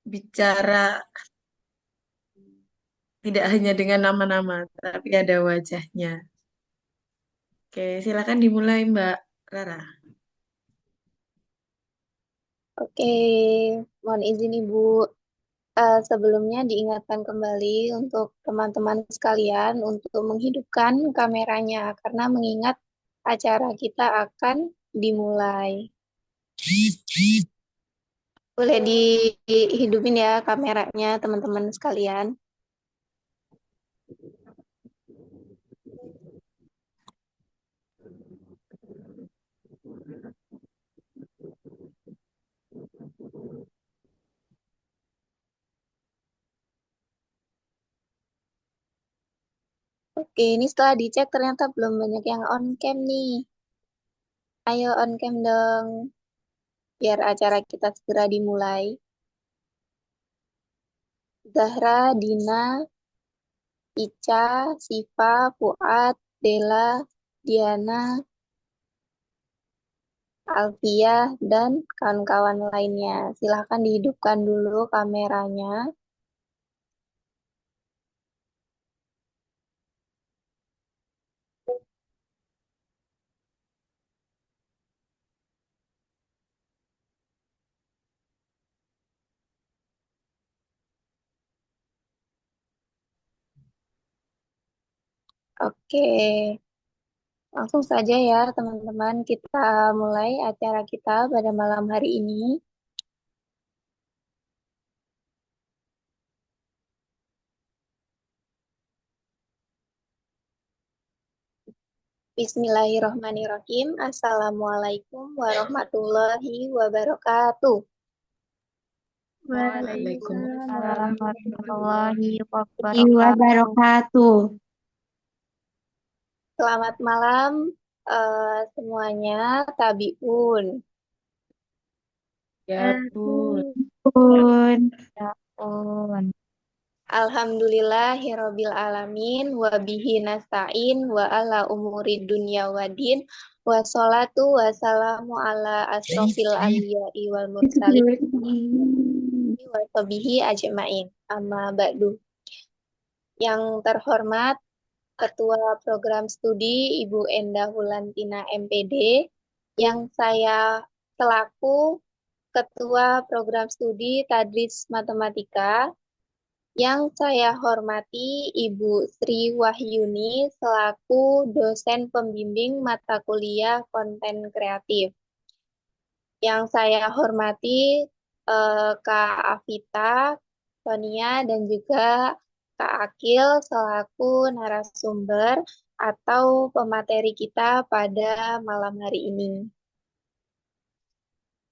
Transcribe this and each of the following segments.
bicara tidak hanya dengan nama-nama, tapi ada wajahnya. Oke, silakan dimulai Mbak Rara. Oke, mohon izin Ibu. Sebelumnya diingatkan kembali untuk teman-teman sekalian untuk menghidupkan kameranya karena mengingat acara kita akan dimulai. Boleh dihidupin ya kameranya teman-teman sekalian. Oke, ini setelah dicek ternyata belum banyak yang on cam nih. Ayo on cam dong, biar acara kita segera dimulai. Zahra, Dina, Ica, Siva, Fuad, Dela, Diana, Alfiah, dan kawan-kawan lainnya. Silahkan dihidupkan dulu kameranya. Oke, langsung saja ya teman-teman. Kita mulai acara kita pada malam hari ini. Bismillahirrahmanirrahim. Assalamualaikum warahmatullahi wabarakatuh. Waalaikumsalam Waalaikumsalam warahmatullahi wabarakatuh. wabarakatuh. Selamat malam semuanya, Tabiun. ya Bun. Pun. Ya ampun. Alhamdulillahirabbil alamin wa bihi nasta'in wa ala umuri dunya waddin wa sholatu wassalamu ala asrofil anbiya'i wal mursalin wa sahbihi ajmain. Amma ba'du. Yang terhormat Ketua Program Studi Ibu Endah Wulantina MPD, yang saya selaku Ketua Program Studi Tadris Matematika, yang saya hormati Ibu Sri Wahyuni selaku dosen pembimbing mata kuliah konten kreatif. Yang saya hormati Kak Afita, Sonia, dan juga Kak Akil selaku narasumber atau pemateri kita pada malam hari ini.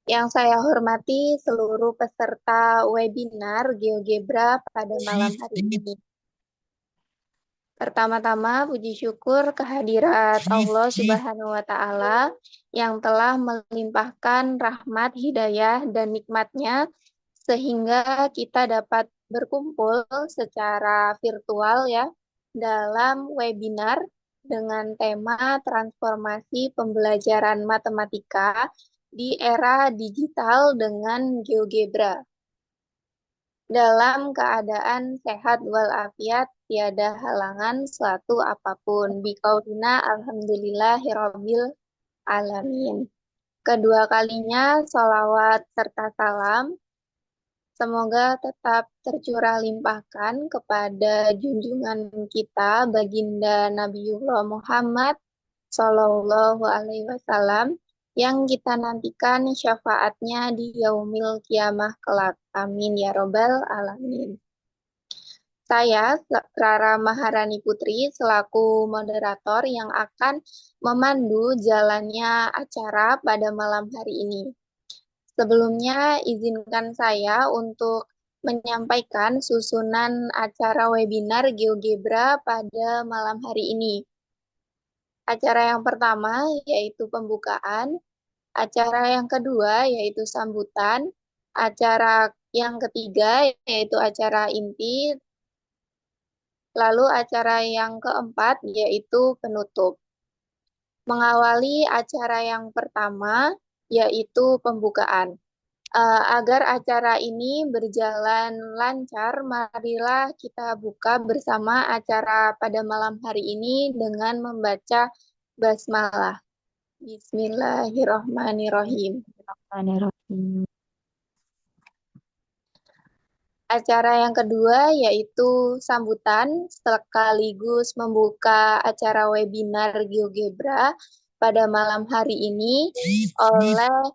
Yang saya hormati seluruh peserta webinar GeoGebra pada malam hari ini. Pertama-tama, puji syukur kehadirat Allah Subhanahu wa Ta'ala yang telah melimpahkan rahmat, hidayah, dan nikmatnya sehingga kita dapat berkumpul secara virtual ya dalam webinar dengan tema transformasi pembelajaran matematika di era digital dengan GeoGebra. Dalam keadaan sehat walafiat, tiada halangan suatu apapun. Biqaulina alhamdulillahirabbil alamin. Kedua kalinya, sholawat serta salam semoga tetap tercurah limpahkan kepada junjungan kita, Baginda Nabiullah Muhammad Sallallahu Alaihi Wasallam, yang kita nantikan syafaatnya di yaumil kiamah kelak. Amin ya robbal alamin. Saya, Rara Maharani Putri, selaku moderator yang akan memandu jalannya acara pada malam hari ini. Sebelumnya, izinkan saya untuk menyampaikan susunan acara webinar GeoGebra pada malam hari ini. Acara yang pertama yaitu pembukaan, acara yang kedua yaitu sambutan, acara yang ketiga yaitu acara inti, lalu acara yang keempat yaitu penutup. Mengawali acara yang pertama yaitu pembukaan. Agar acara ini berjalan lancar, marilah kita buka bersama acara pada malam hari ini dengan membaca basmalah. Bismillahirrohmanirrohim. Bismillahirrahmanirrahim. Acara yang kedua yaitu sambutan sekaligus membuka acara webinar GeoGebra pada malam hari ini oleh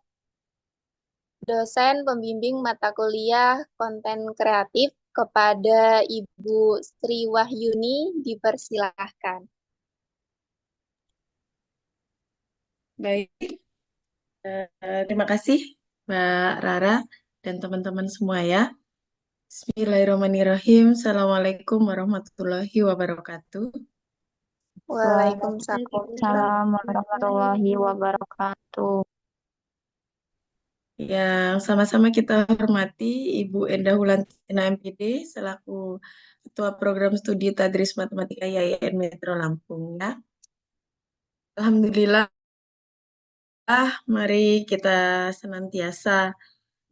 dosen pembimbing mata kuliah konten kreatif. Kepada Ibu Sri Wahyuni dipersilahkan. Baik, terima kasih Mbak Rara dan teman-teman semua ya. Bismillahirrahmanirrahim. Assalamualaikum warahmatullahi wabarakatuh. Waalaikumsalam. Waalaikumsalam warahmatullahi wabarakatuh. Yang sama-sama kita hormati Ibu Endah Wulantina MPD selaku Ketua Program Studi Tadris Matematika IAIN Metro Lampung ya. Alhamdulillah, mari kita senantiasa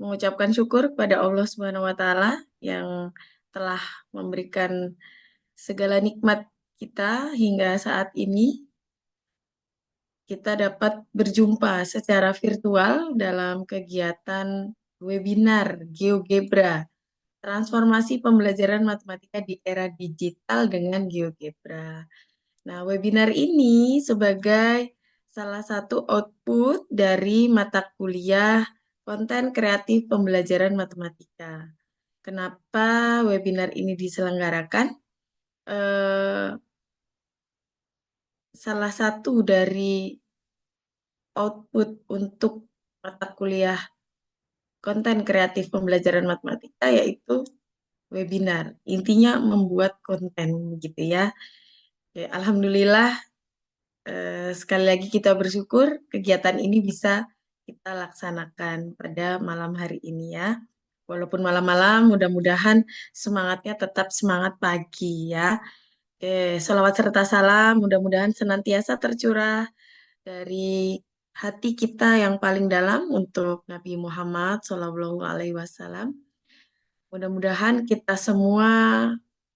mengucapkan syukur kepada Allah Subhanahu wa taala yang telah memberikan segala nikmat kita hingga saat ini kita dapat berjumpa secara virtual dalam kegiatan webinar GeoGebra, transformasi pembelajaran matematika di era digital dengan GeoGebra. Nah, webinar ini sebagai salah satu output dari mata kuliah konten kreatif pembelajaran matematika. Kenapa webinar ini diselenggarakan? Salah satu dari output untuk mata kuliah konten kreatif pembelajaran matematika yaitu webinar. Intinya membuat konten gitu ya. Oke, Alhamdulillah sekali lagi kita bersyukur kegiatan ini bisa kita laksanakan pada malam hari ini ya. Walaupun malam-malam, mudah-mudahan semangatnya tetap semangat pagi ya. Salawat serta salam, mudah-mudahan senantiasa tercurah dari hati kita yang paling dalam untuk Nabi Muhammad SAW. Mudah-mudahan kita semua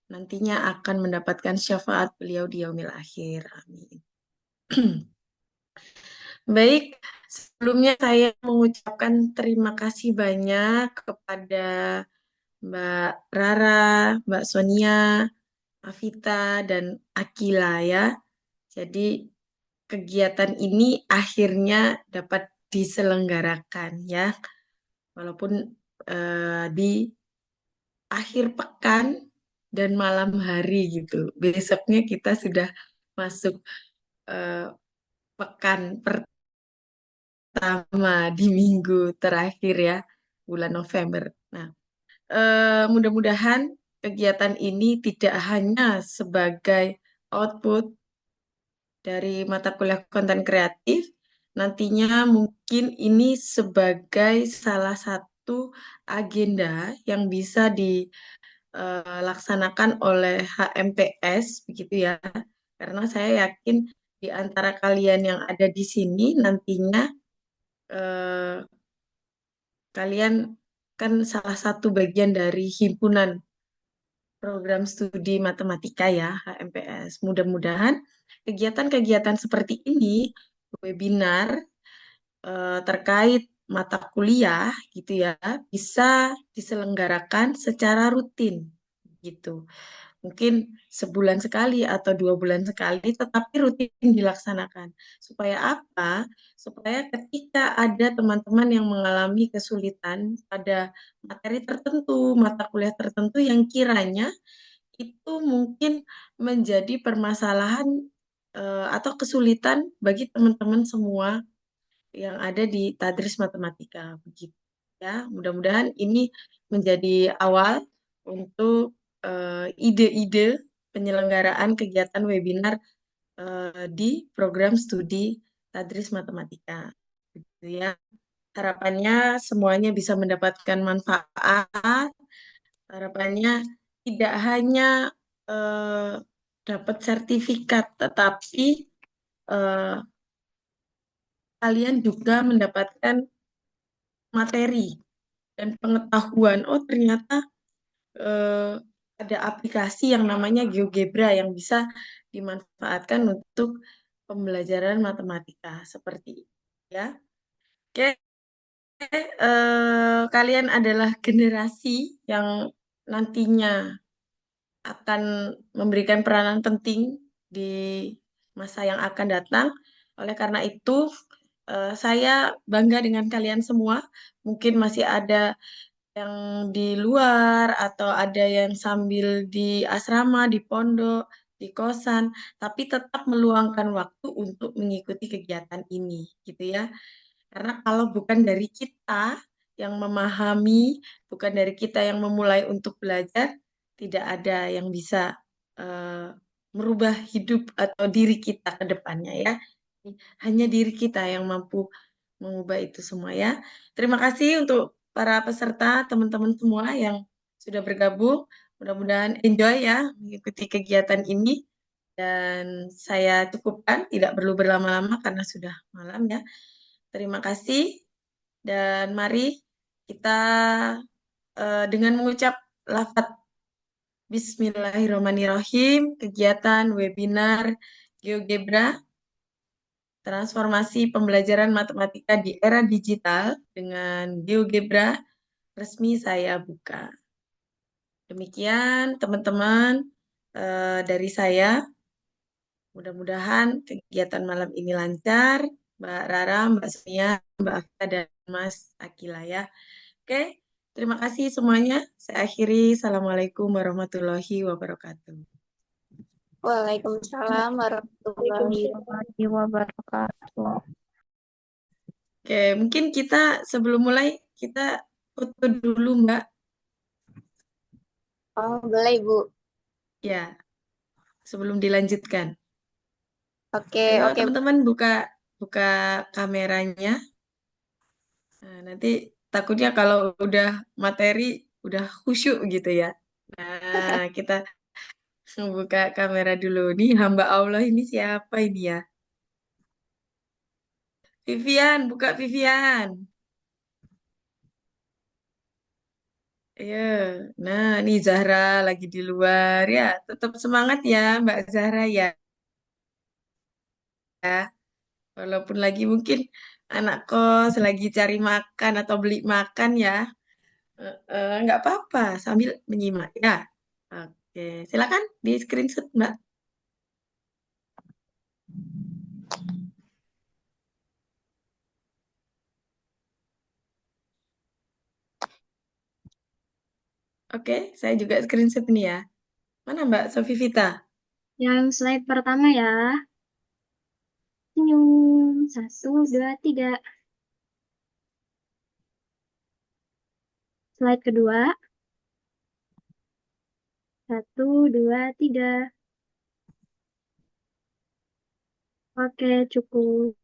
nantinya akan mendapatkan syafaat beliau di yaumil akhir. Amin. Baik, sebelumnya saya mengucapkan terima kasih banyak kepada Mbak Rara, Mbak Sonia, Afita, dan Akila ya. Jadi kegiatan ini akhirnya dapat diselenggarakan ya. Walaupun di akhir pekan dan malam hari gitu. Besoknya kita sudah masuk eh, pekan pertama di minggu terakhir ya, bulan November. Nah, mudah-mudahan kegiatan ini tidak hanya sebagai output dari mata kuliah konten kreatif, nantinya mungkin ini sebagai salah satu agenda yang bisa dilaksanakan oleh HMPS, begitu ya. Karena saya yakin di antara kalian yang ada di sini nantinya eh, kalian kan salah satu bagian dari himpunan program studi matematika ya, HMPS. Mudah-mudahan kegiatan-kegiatan seperti ini, webinar terkait mata kuliah gitu ya, bisa diselenggarakan secara rutin gitu. Mungkin sebulan sekali atau 2 bulan sekali, tetapi rutin dilaksanakan. Supaya apa? Supaya ketika ada teman-teman yang mengalami kesulitan pada materi tertentu, mata kuliah tertentu yang kiranya itu mungkin menjadi permasalahan atau kesulitan bagi teman-teman semua yang ada di Tadris Matematika begitu ya. Mudah-mudahan ini menjadi awal untuk ide-ide penyelenggaraan kegiatan webinar di program studi Tadris Matematika. Begitu ya. Harapannya semuanya bisa mendapatkan manfaat. Harapannya tidak hanya eh, dapat sertifikat, tetapi kalian juga mendapatkan materi dan pengetahuan. Oh, ternyata eh, ada aplikasi yang namanya GeoGebra yang bisa dimanfaatkan untuk pembelajaran matematika seperti itu, ya. Oke, kalian adalah generasi yang nantinya akan memberikan peranan penting di masa yang akan datang. Oleh karena itu, saya bangga dengan kalian semua. Mungkin masih ada yang di luar atau ada yang sambil di asrama, di pondok, di kosan, tapi tetap meluangkan waktu untuk mengikuti kegiatan ini, gitu ya. Karena kalau bukan dari kita yang memahami, bukan dari kita yang memulai untuk belajar, tidak ada yang bisa eh, merubah hidup atau diri kita ke depannya ya. Hanya diri kita yang mampu mengubah itu semua ya. Terima kasih untuk para peserta, teman-teman semua yang sudah bergabung. Mudah-mudahan enjoy ya mengikuti kegiatan ini. Dan saya cukupkan, tidak perlu berlama-lama karena sudah malam ya. Terima kasih dan mari kita dengan mengucap lafaz Bismillahirrahmanirrahim, kegiatan webinar GeoGebra, transformasi pembelajaran matematika di era digital dengan GeoGebra resmi saya buka. Demikian teman-teman dari saya. Mudah-mudahan kegiatan malam ini lancar. Mbak Rara, Mbak Sonia, Mbak Afta, dan Mas Akila ya. Oke, terima kasih semuanya. Saya akhiri. Assalamualaikum warahmatullahi wabarakatuh. Waalaikumsalam warahmatullahi wabarakatuh. Warahmatullahi wabarakatuh. Oke, mungkin kita sebelum mulai, kita foto dulu, Mbak. Oh, boleh, Ibu. Ya, sebelum dilanjutkan. Oke, Ayo, oke. teman-teman buka buka kameranya. Nah, nanti takutnya kalau udah materi, udah khusyuk gitu ya. Nah, kita buka kamera dulu. Nih, hamba Allah ini siapa ini ya? Vivian, buka Vivian. Iya, nah ini Zahra lagi di luar ya. Tetap semangat ya Mbak Zahra ya. Walaupun lagi mungkin anak kos lagi cari makan atau beli makan ya. Nggak apa-apa sambil menyimak ya. Oke, silakan di screenshot Mbak. Oke, saya juga screenshot nih ya. Mana Mbak Sofi Vita? Yang slide pertama ya. Senyum. Satu, dua, tiga. Slide kedua. Satu, dua, tiga. Oke, cukup.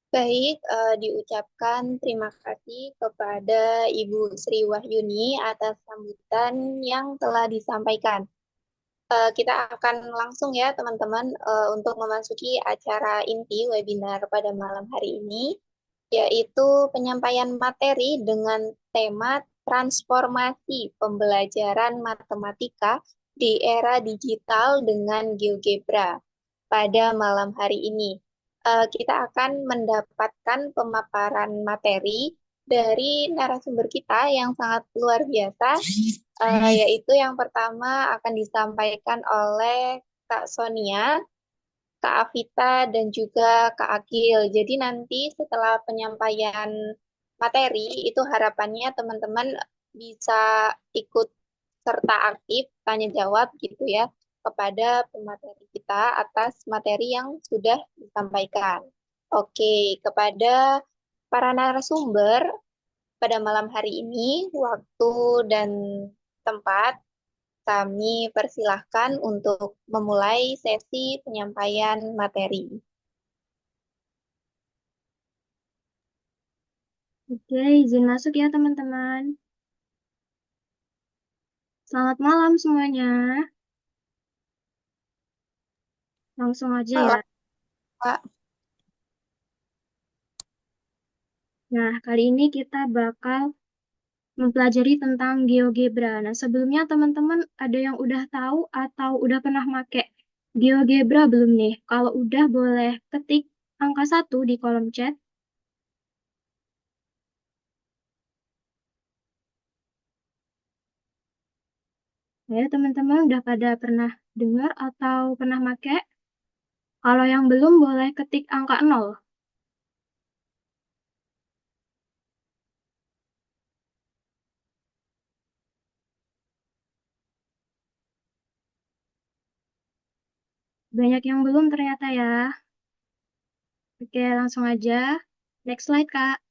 Baik, diucapkan terima kasih kepada Ibu Sri Wahyuni atas sambutan yang telah disampaikan. Kita akan langsung ya teman-teman untuk memasuki acara inti webinar pada malam hari ini, yaitu penyampaian materi dengan tema transformasi pembelajaran matematika di era digital dengan GeoGebra pada malam hari ini. Kita akan mendapatkan pemaparan materi dari narasumber kita yang sangat luar biasa, yaitu yang pertama akan disampaikan oleh Kak Sonia, Kak Avita, dan juga Kak Agil. Jadi nanti setelah penyampaian materi, itu harapannya teman-teman bisa ikut serta aktif tanya jawab gitu ya kepada pemateri kita atas materi yang sudah disampaikan. Oke, kepada para narasumber pada malam hari ini, waktu dan tempat kami persilahkan untuk memulai sesi penyampaian materi. Oke, izin masuk ya teman-teman. Selamat malam semuanya. Langsung aja ya. Malam, Pak. Nah, kali ini kita bakal mempelajari tentang GeoGebra. Nah, sebelumnya teman-teman ada yang udah tahu atau udah pernah make GeoGebra belum nih? Kalau udah boleh ketik angka 1 di kolom chat. Ya, teman-teman udah pada pernah dengar atau pernah make? Kalau yang belum boleh ketik angka 0. Banyak yang belum ternyata ya. Oke, langsung aja. Next slide, Kak.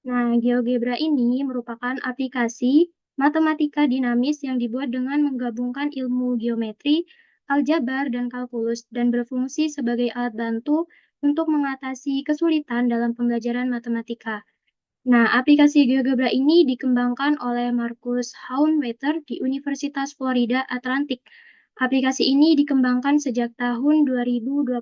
Nah, GeoGebra ini merupakan aplikasi matematika dinamis yang dibuat dengan menggabungkan ilmu geometri, aljabar, dan kalkulus, dan berfungsi sebagai alat bantu untuk mengatasi kesulitan dalam pembelajaran matematika. Nah, aplikasi GeoGebra ini dikembangkan oleh Marcus Haunwetter di Universitas Florida Atlantic. Aplikasi ini dikembangkan sejak tahun 2021.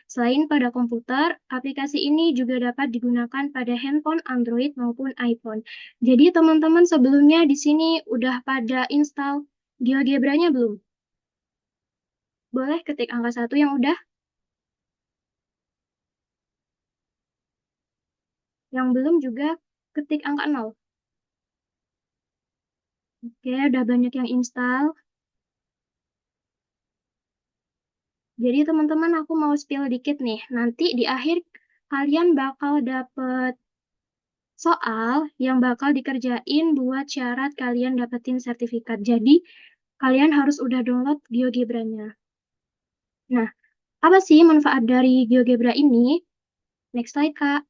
Selain pada komputer, aplikasi ini juga dapat digunakan pada handphone Android maupun iPhone. Jadi teman-teman sebelumnya di sini udah pada install GeoGebra-nya belum? Boleh ketik angka 1 yang udah? Yang belum juga ketik angka 0. Oke, udah banyak yang install. Jadi teman-teman aku mau spill dikit nih. Nanti di akhir kalian bakal dapet soal yang bakal dikerjain buat syarat kalian dapetin sertifikat. Jadi kalian harus udah download GeoGebra-nya. Nah, apa sih manfaat dari GeoGebra ini? Next slide, Kak.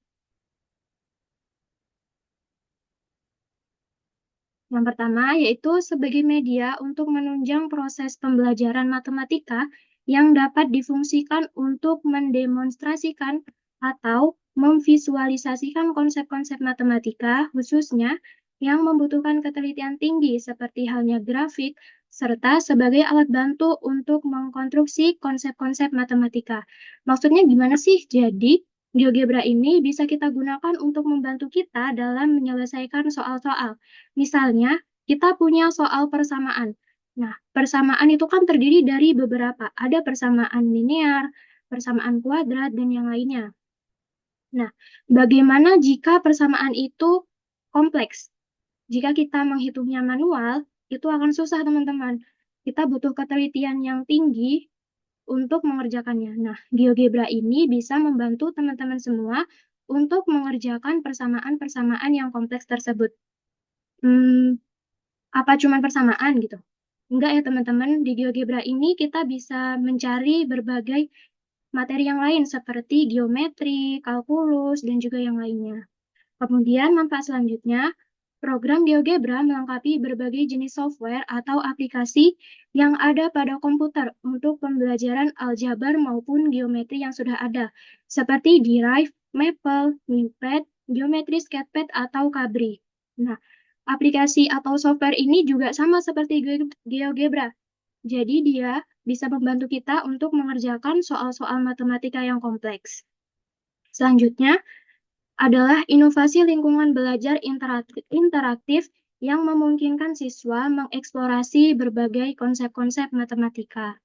Yang pertama yaitu sebagai media untuk menunjang proses pembelajaran matematika yang dapat difungsikan untuk mendemonstrasikan atau memvisualisasikan konsep-konsep matematika, khususnya yang membutuhkan ketelitian tinggi seperti halnya grafik, serta sebagai alat bantu untuk mengkonstruksi konsep-konsep matematika. Maksudnya gimana sih? Jadi, GeoGebra ini bisa kita gunakan untuk membantu kita dalam menyelesaikan soal-soal. Misalnya, kita punya soal persamaan. Nah, persamaan itu kan terdiri dari beberapa. Ada persamaan linear, persamaan kuadrat, dan yang lainnya. Nah, bagaimana jika persamaan itu kompleks? Jika kita menghitungnya manual, itu akan susah, teman-teman. Kita butuh ketelitian yang tinggi untuk mengerjakannya. Nah, GeoGebra ini bisa membantu teman-teman semua untuk mengerjakan persamaan-persamaan yang kompleks tersebut. Apa cuma persamaan gitu? Enggak ya teman-teman, di GeoGebra ini kita bisa mencari berbagai materi yang lain seperti geometri, kalkulus, dan juga yang lainnya. Kemudian manfaat selanjutnya, Program GeoGebra melengkapi berbagai jenis software atau aplikasi yang ada pada komputer untuk pembelajaran aljabar maupun geometri yang sudah ada, seperti Derive, Maple, Numpad, Geometry Sketchpad, atau Cabri. Nah, aplikasi atau software ini juga sama seperti GeoGebra. Jadi dia bisa membantu kita untuk mengerjakan soal-soal matematika yang kompleks. Selanjutnya, adalah inovasi lingkungan belajar interaktif yang memungkinkan siswa mengeksplorasi berbagai konsep-konsep matematika.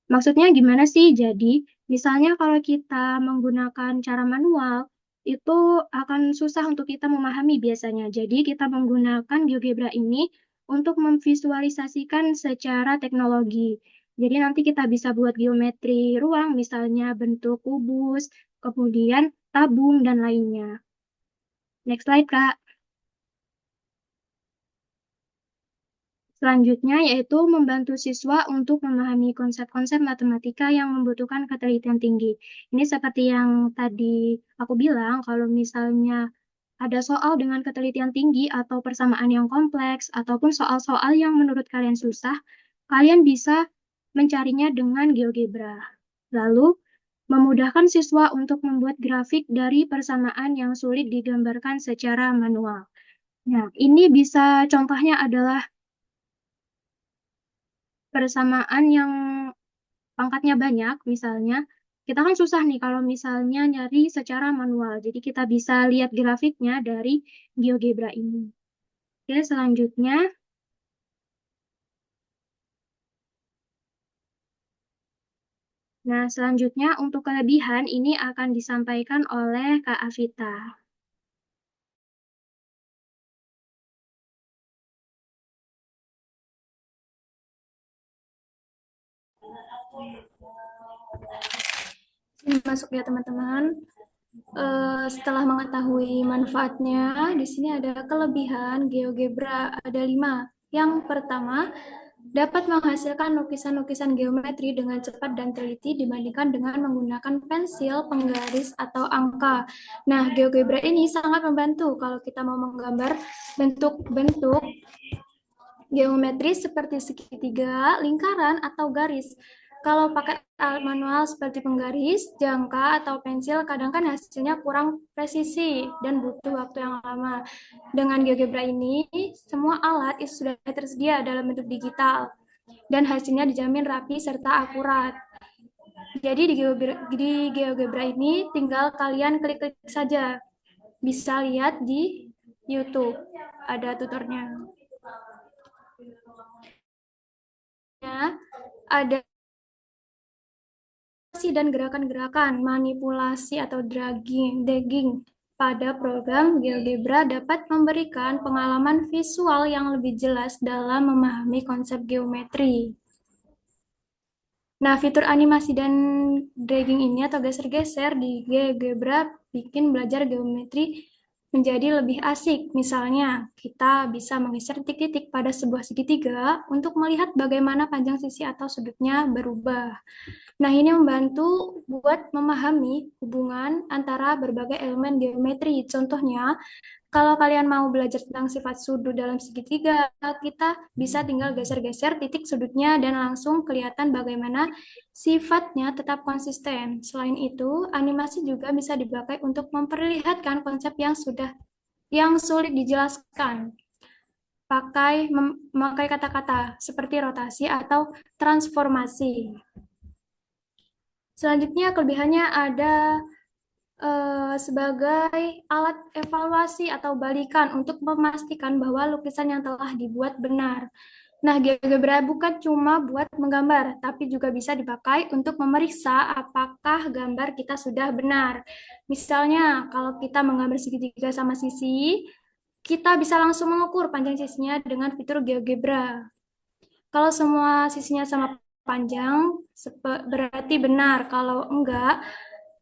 Maksudnya gimana sih? Jadi, misalnya kalau kita menggunakan cara manual, itu akan susah untuk kita memahami biasanya. Jadi, kita menggunakan GeoGebra ini untuk memvisualisasikan secara teknologi. Jadi, nanti kita bisa buat geometri ruang, misalnya bentuk kubus, kemudian tabung, dan lainnya. Next slide, Kak. Selanjutnya yaitu membantu siswa untuk memahami konsep-konsep matematika yang membutuhkan ketelitian tinggi. Ini seperti yang tadi aku bilang, kalau misalnya ada soal dengan ketelitian tinggi atau persamaan yang kompleks, ataupun soal-soal yang menurut kalian susah, kalian bisa mencarinya dengan GeoGebra. Lalu, memudahkan siswa untuk membuat grafik dari persamaan yang sulit digambarkan secara manual. Nah, ini bisa contohnya adalah persamaan yang pangkatnya banyak, misalnya, kita kan susah nih kalau misalnya nyari secara manual. Jadi kita bisa lihat grafiknya dari GeoGebra ini. Oke, selanjutnya. Nah, selanjutnya untuk kelebihan ini akan disampaikan oleh Kak Avita. Ini masuk ya teman-teman. Setelah mengetahui manfaatnya, di sini ada kelebihan GeoGebra, ada 5. Yang pertama, dapat menghasilkan lukisan-lukisan geometri dengan cepat dan teliti dibandingkan dengan menggunakan pensil, penggaris, atau angka. Nah, GeoGebra ini sangat membantu kalau kita mau menggambar bentuk-bentuk geometri seperti segitiga, lingkaran, atau garis. Kalau pakai alat manual seperti penggaris, jangka, atau pensil, kadang kan hasilnya kurang presisi dan butuh waktu yang lama. Dengan GeoGebra ini, semua alat itu sudah tersedia dalam bentuk digital dan hasilnya dijamin rapi serta akurat. Jadi di GeoGebra ini tinggal kalian klik-klik saja. Bisa lihat di YouTube, ada tutornya. Ada dan gerakan-gerakan manipulasi atau dragging pada program GeoGebra dapat memberikan pengalaman visual yang lebih jelas dalam memahami konsep geometri. Nah, fitur animasi dan dragging ini atau geser-geser di GeoGebra bikin belajar geometri menjadi lebih asik. Misalnya, kita bisa menggeser titik-titik pada sebuah segitiga untuk melihat bagaimana panjang sisi atau sudutnya berubah. Nah, ini membantu buat memahami hubungan antara berbagai elemen geometri. Contohnya, kalau kalian mau belajar tentang sifat sudut dalam segitiga, kita bisa tinggal geser-geser titik sudutnya dan langsung kelihatan bagaimana sifatnya tetap konsisten. Selain itu, animasi juga bisa dipakai untuk memperlihatkan konsep yang sulit dijelaskan. Memakai kata-kata seperti rotasi atau transformasi. Selanjutnya kelebihannya ada sebagai alat evaluasi atau balikan untuk memastikan bahwa lukisan yang telah dibuat benar. Nah, GeoGebra bukan cuma buat menggambar, tapi juga bisa dipakai untuk memeriksa apakah gambar kita sudah benar. Misalnya, kalau kita menggambar segitiga sama sisi, kita bisa langsung mengukur panjang sisinya dengan fitur GeoGebra. Kalau semua sisinya sama panjang, berarti benar. Kalau enggak,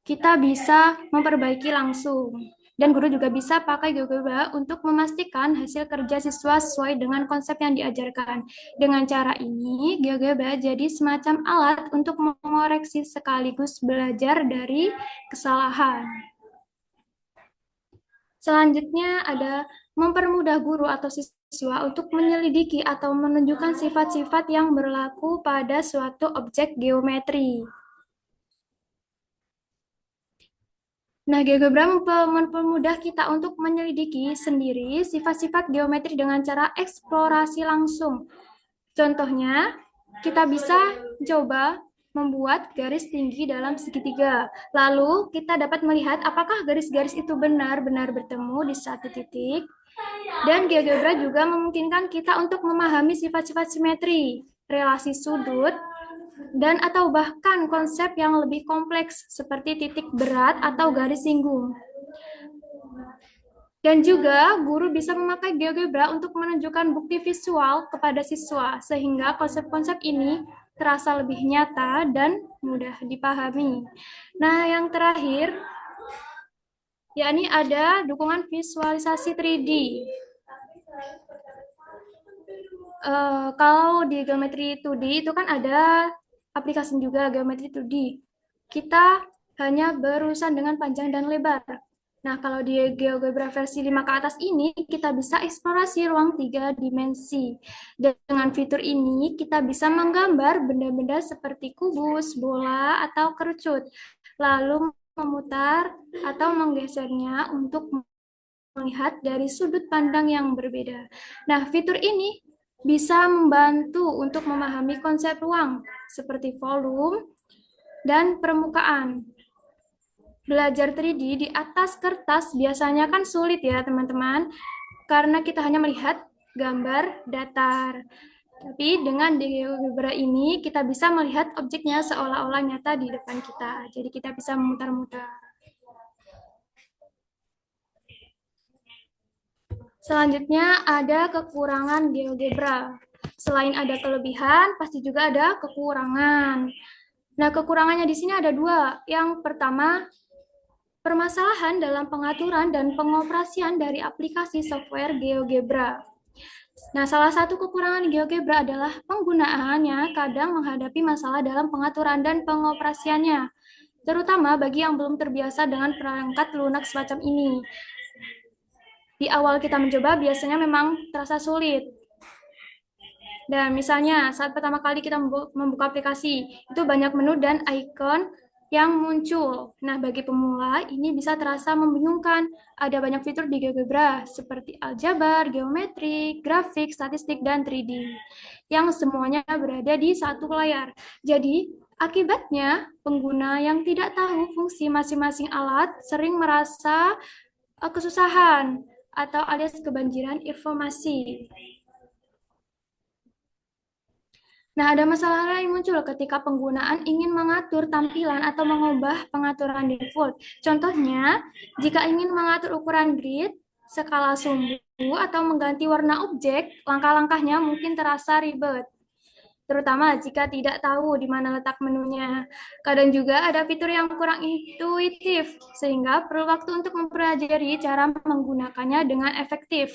kita bisa memperbaiki langsung. Dan guru juga bisa pakai GeoGebra untuk memastikan hasil kerja siswa sesuai dengan konsep yang diajarkan. Dengan cara ini, GeoGebra jadi semacam alat untuk mengoreksi sekaligus belajar dari kesalahan. Selanjutnya ada mempermudah guru atau siswa untuk menyelidiki atau menunjukkan sifat-sifat yang berlaku pada suatu objek geometri. Nah, GeoGebra mempermudah kita untuk menyelidiki sendiri sifat-sifat geometri dengan cara eksplorasi langsung. Contohnya, kita bisa coba membuat garis tinggi dalam segitiga. Lalu, kita dapat melihat apakah garis-garis itu benar-benar bertemu di satu titik. Dan GeoGebra juga memungkinkan kita untuk memahami sifat-sifat simetri, relasi sudut, dan atau bahkan konsep yang lebih kompleks seperti titik berat atau garis singgung. Dan juga guru bisa memakai GeoGebra untuk menunjukkan bukti visual kepada siswa sehingga konsep-konsep ini terasa lebih nyata dan mudah dipahami. Nah, yang terakhir yakni ada dukungan visualisasi 3D. Kalau di geometri 2D itu kan ada aplikasi juga geometri 2D. Kita hanya berurusan dengan panjang dan lebar. Nah, kalau di GeoGebra versi 5 ke atas ini, kita bisa eksplorasi ruang 3 dimensi. Dan dengan fitur ini, kita bisa menggambar benda-benda seperti kubus, bola, atau kerucut. Lalu memutar atau menggesernya untuk melihat dari sudut pandang yang berbeda. Nah, fitur ini bisa membantu untuk memahami konsep ruang seperti volume dan permukaan. Belajar 3D di atas kertas biasanya kan sulit ya teman-teman, karena kita hanya melihat gambar datar. Tapi dengan GeoGebra ini kita bisa melihat objeknya seolah-olah nyata di depan kita. Jadi kita bisa memutar-mutar. Selanjutnya ada kekurangan GeoGebra. Selain ada kelebihan, pasti juga ada kekurangan. Nah, kekurangannya di sini ada dua. Yang pertama, permasalahan dalam pengaturan dan pengoperasian dari aplikasi software GeoGebra. Nah, salah satu kekurangan GeoGebra adalah penggunaannya kadang menghadapi masalah dalam pengaturan dan pengoperasiannya, terutama bagi yang belum terbiasa dengan perangkat lunak semacam ini. Di awal kita mencoba biasanya memang terasa sulit. Dan misalnya saat pertama kali kita membuka aplikasi, itu banyak menu dan icon yang muncul. Nah, bagi pemula ini bisa terasa membingungkan. Ada banyak fitur di GeoGebra seperti aljabar, geometri, grafik, statistik, dan 3D yang semuanya berada di satu layar. Jadi, akibatnya pengguna yang tidak tahu fungsi masing-masing alat sering merasa kesusahan atau alias kebanjiran informasi. Nah, ada masalah lain muncul ketika penggunaan ingin mengatur tampilan atau mengubah pengaturan default. Contohnya, jika ingin mengatur ukuran grid, skala sumbu, atau mengganti warna objek, langkah-langkahnya mungkin terasa ribet. Terutama jika tidak tahu di mana letak menunya. Kadang juga ada fitur yang kurang intuitif, sehingga perlu waktu untuk mempelajari cara menggunakannya dengan efektif.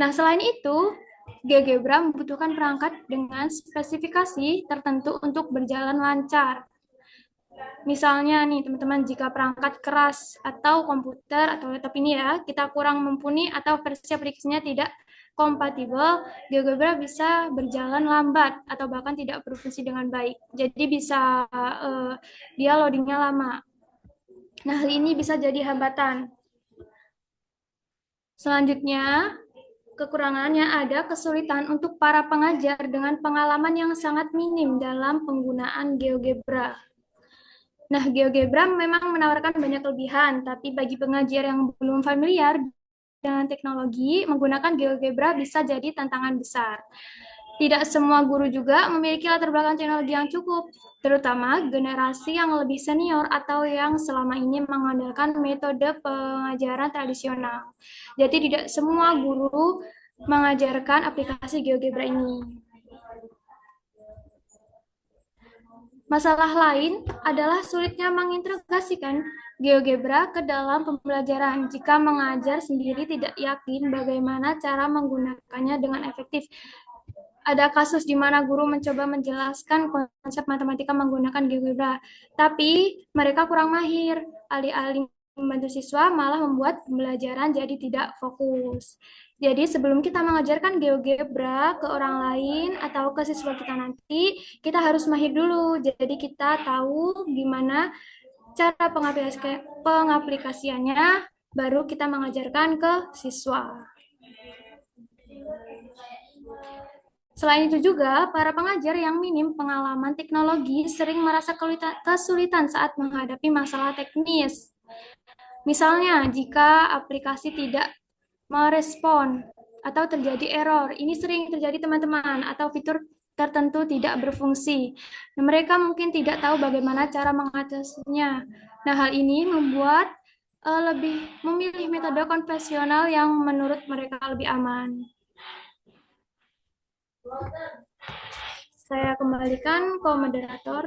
Nah, selain itu, GeoGebra membutuhkan perangkat dengan spesifikasi tertentu untuk berjalan lancar. Misalnya nih teman-teman, jika perangkat keras atau komputer atau laptop ini ya, kita kurang mumpuni atau versi aplikasinya tidak kompatibel, GeoGebra bisa berjalan lambat atau bahkan tidak berfungsi dengan baik. Jadi bisa dia loadingnya lama. Nah, hal ini bisa jadi hambatan. Selanjutnya, kekurangannya ada kesulitan untuk para pengajar dengan pengalaman yang sangat minim dalam penggunaan GeoGebra. Nah, GeoGebra memang menawarkan banyak kelebihan, tapi bagi pengajar yang belum familiar dengan teknologi, menggunakan GeoGebra bisa jadi tantangan besar. Tidak semua guru juga memiliki latar belakang teknologi yang cukup, terutama generasi yang lebih senior atau yang selama ini mengandalkan metode pengajaran tradisional. Jadi tidak semua guru mengajarkan aplikasi GeoGebra ini. Masalah lain adalah sulitnya mengintegrasikan GeoGebra ke dalam pembelajaran jika mengajar sendiri tidak yakin bagaimana cara menggunakannya dengan efektif. Ada kasus di mana guru mencoba menjelaskan konsep matematika menggunakan GeoGebra, tapi mereka kurang mahir. Alih-alih membantu siswa malah membuat pembelajaran jadi tidak fokus. Jadi sebelum kita mengajarkan GeoGebra ke orang lain atau ke siswa kita nanti, kita harus mahir dulu. Jadi kita tahu gimana cara pengaplikasiannya, baru kita mengajarkan ke siswa. Selain itu juga, para pengajar yang minim pengalaman teknologi sering merasa kesulitan saat menghadapi masalah teknis. Misalnya, jika aplikasi tidak merespon atau terjadi error, ini sering terjadi teman-teman, atau fitur tertentu tidak berfungsi. Mereka mungkin tidak tahu bagaimana cara mengatasinya. Nah, hal ini membuat lebih memilih metode konvensional yang menurut mereka lebih aman. Saya kembalikan ke moderator.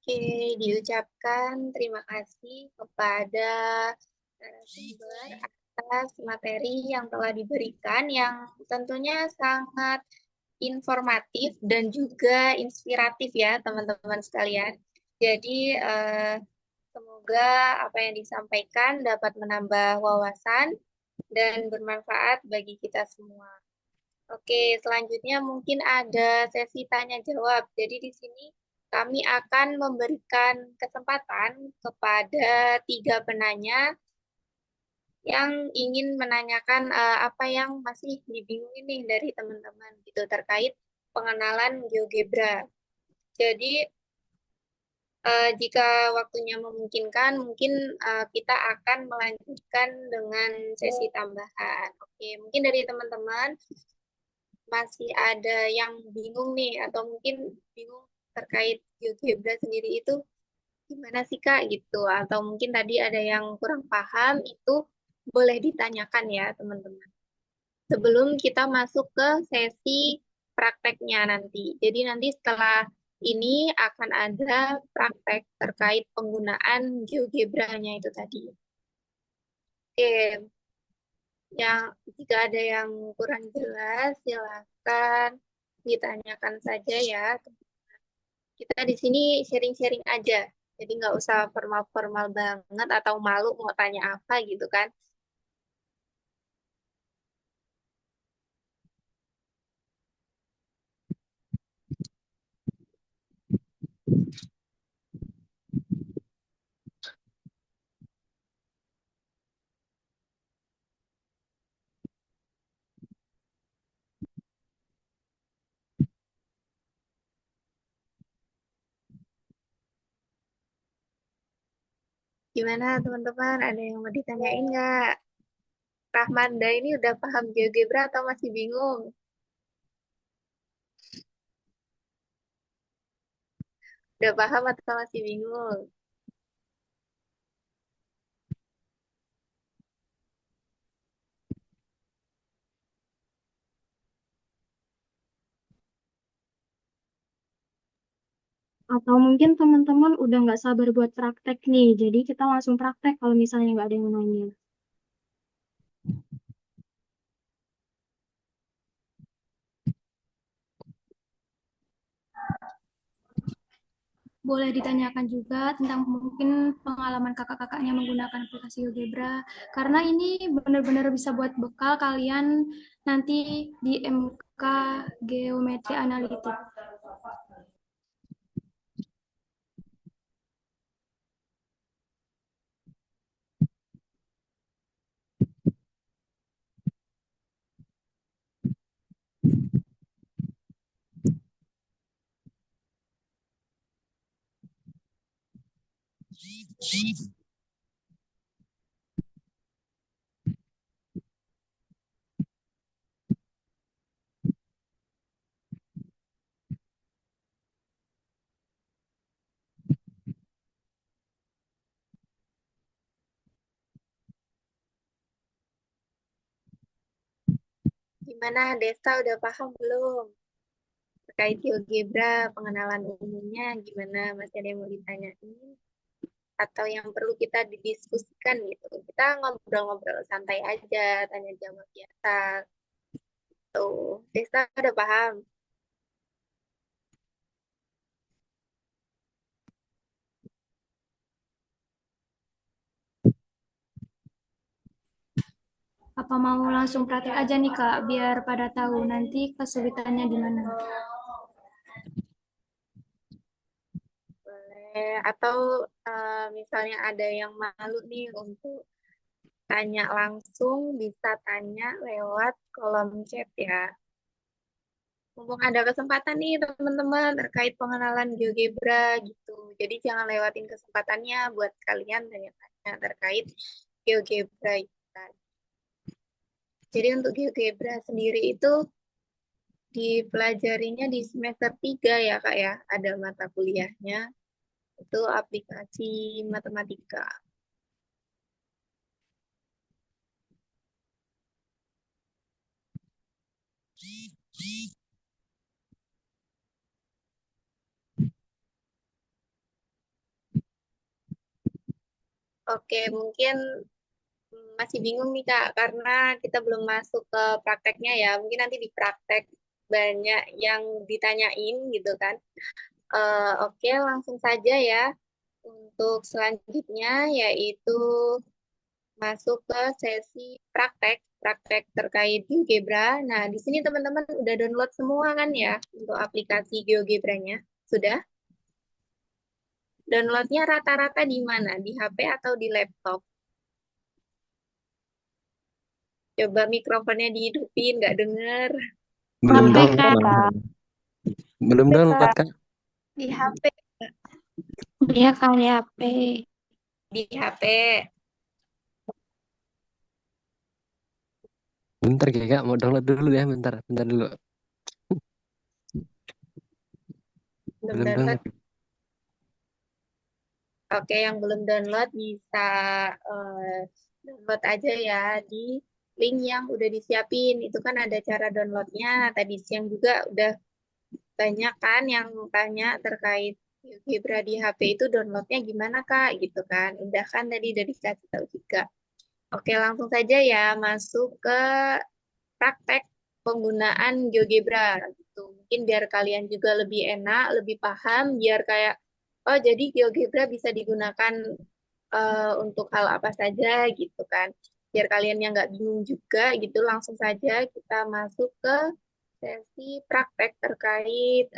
Oke, diucapkan terima kasih kepada narasumber atas materi yang telah diberikan yang tentunya sangat informatif dan juga inspiratif ya teman-teman sekalian. Jadi semoga apa yang disampaikan dapat menambah wawasan dan bermanfaat bagi kita semua. Oke, selanjutnya mungkin ada sesi tanya jawab. Jadi di sini kami akan memberikan kesempatan kepada 3 penanya yang ingin menanyakan apa yang masih dibingungin nih dari teman-teman gitu terkait pengenalan GeoGebra. Jadi jika waktunya memungkinkan, mungkin kita akan melanjutkan dengan sesi tambahan. Oke, mungkin dari teman-teman masih ada yang bingung nih, atau mungkin bingung terkait GeoGebra sendiri itu gimana sih Kak gitu, atau mungkin tadi ada yang kurang paham, itu boleh ditanyakan ya teman-teman. Sebelum kita masuk ke sesi prakteknya nanti. Jadi nanti setelah ini akan ada praktek terkait penggunaan GeoGebra-nya itu tadi. Oke, yang jika ada yang kurang jelas, silakan ditanyakan saja ya. Kita di sini sharing-sharing aja, jadi nggak usah formal-formal banget atau malu mau tanya apa gitu kan. Gimana teman-teman, ada yang mau ditanyain nggak? Rahmanda ini udah paham GeoGebra atau masih bingung? Udah paham atau masih bingung? Atau mungkin teman-teman udah nggak sabar buat praktek nih, jadi kita langsung praktek kalau misalnya nggak ada yang nanya. Boleh ditanyakan juga tentang mungkin pengalaman kakak-kakaknya menggunakan aplikasi GeoGebra, karena ini benar-benar bisa buat bekal kalian nanti di MK Geometri Analitik. Gimana, Desta udah paham belum? Terkait GeoGebra, pengenalan umumnya gimana? Masih ada yang mau ditanyain? Atau yang perlu kita didiskusikan gitu? Kita ngobrol-ngobrol santai aja, tanya jawab biasa. Tuh, Desta udah paham? Apa mau langsung praktek aja nih Kak, biar pada tahu nanti kesulitannya di mana? Boleh. Atau misalnya ada yang malu nih untuk tanya langsung, bisa tanya lewat kolom chat ya. Mumpung ada kesempatan nih teman-teman terkait pengenalan GeoGebra gitu. Jadi jangan lewatin kesempatannya buat kalian tanya-tanya terkait GeoGebra itu tadi. Jadi untuk GeoGebra sendiri itu dipelajarinya di semester 3 ya Kak ya. Ada mata kuliahnya, itu aplikasi matematika. Oke, mungkin masih bingung nih Kak, karena kita belum masuk ke prakteknya ya. Mungkin nanti di praktek banyak yang ditanyain gitu kan. Oke, langsung saja ya. Untuk selanjutnya yaitu masuk ke sesi praktek, praktek terkait GeoGebra. Nah, di sini teman-teman udah download semua kan ya untuk aplikasi GeoGebra-nya? Sudah? Downloadnya rata-rata di mana? Di HP atau di laptop? Coba mikrofonnya dihidupin, nggak denger. Belum HP download, Kak. Bang. Belum download, Kak. Di HP, Iya Kak, di HP. di HP. Bentar, Kak. Mau download dulu ya. Bentar, bentar dulu. Belum Belum download. download. Oke, yang belum download bisa download aja ya di link yang udah disiapin. Itu kan ada cara downloadnya. Tadi siang juga udah banyak kan yang tanya terkait GeoGebra di HP itu downloadnya gimana Kak? Gitu kan. Udah kan tadi udah dikasih tahu juga. Oke, langsung saja ya masuk ke praktek penggunaan GeoGebra gitu. Mungkin biar kalian juga lebih enak, lebih paham, biar kayak oh jadi GeoGebra bisa digunakan untuk hal apa saja gitu kan. Biar kalian yang nggak bingung juga gitu, langsung saja kita masuk ke sesi praktek terkait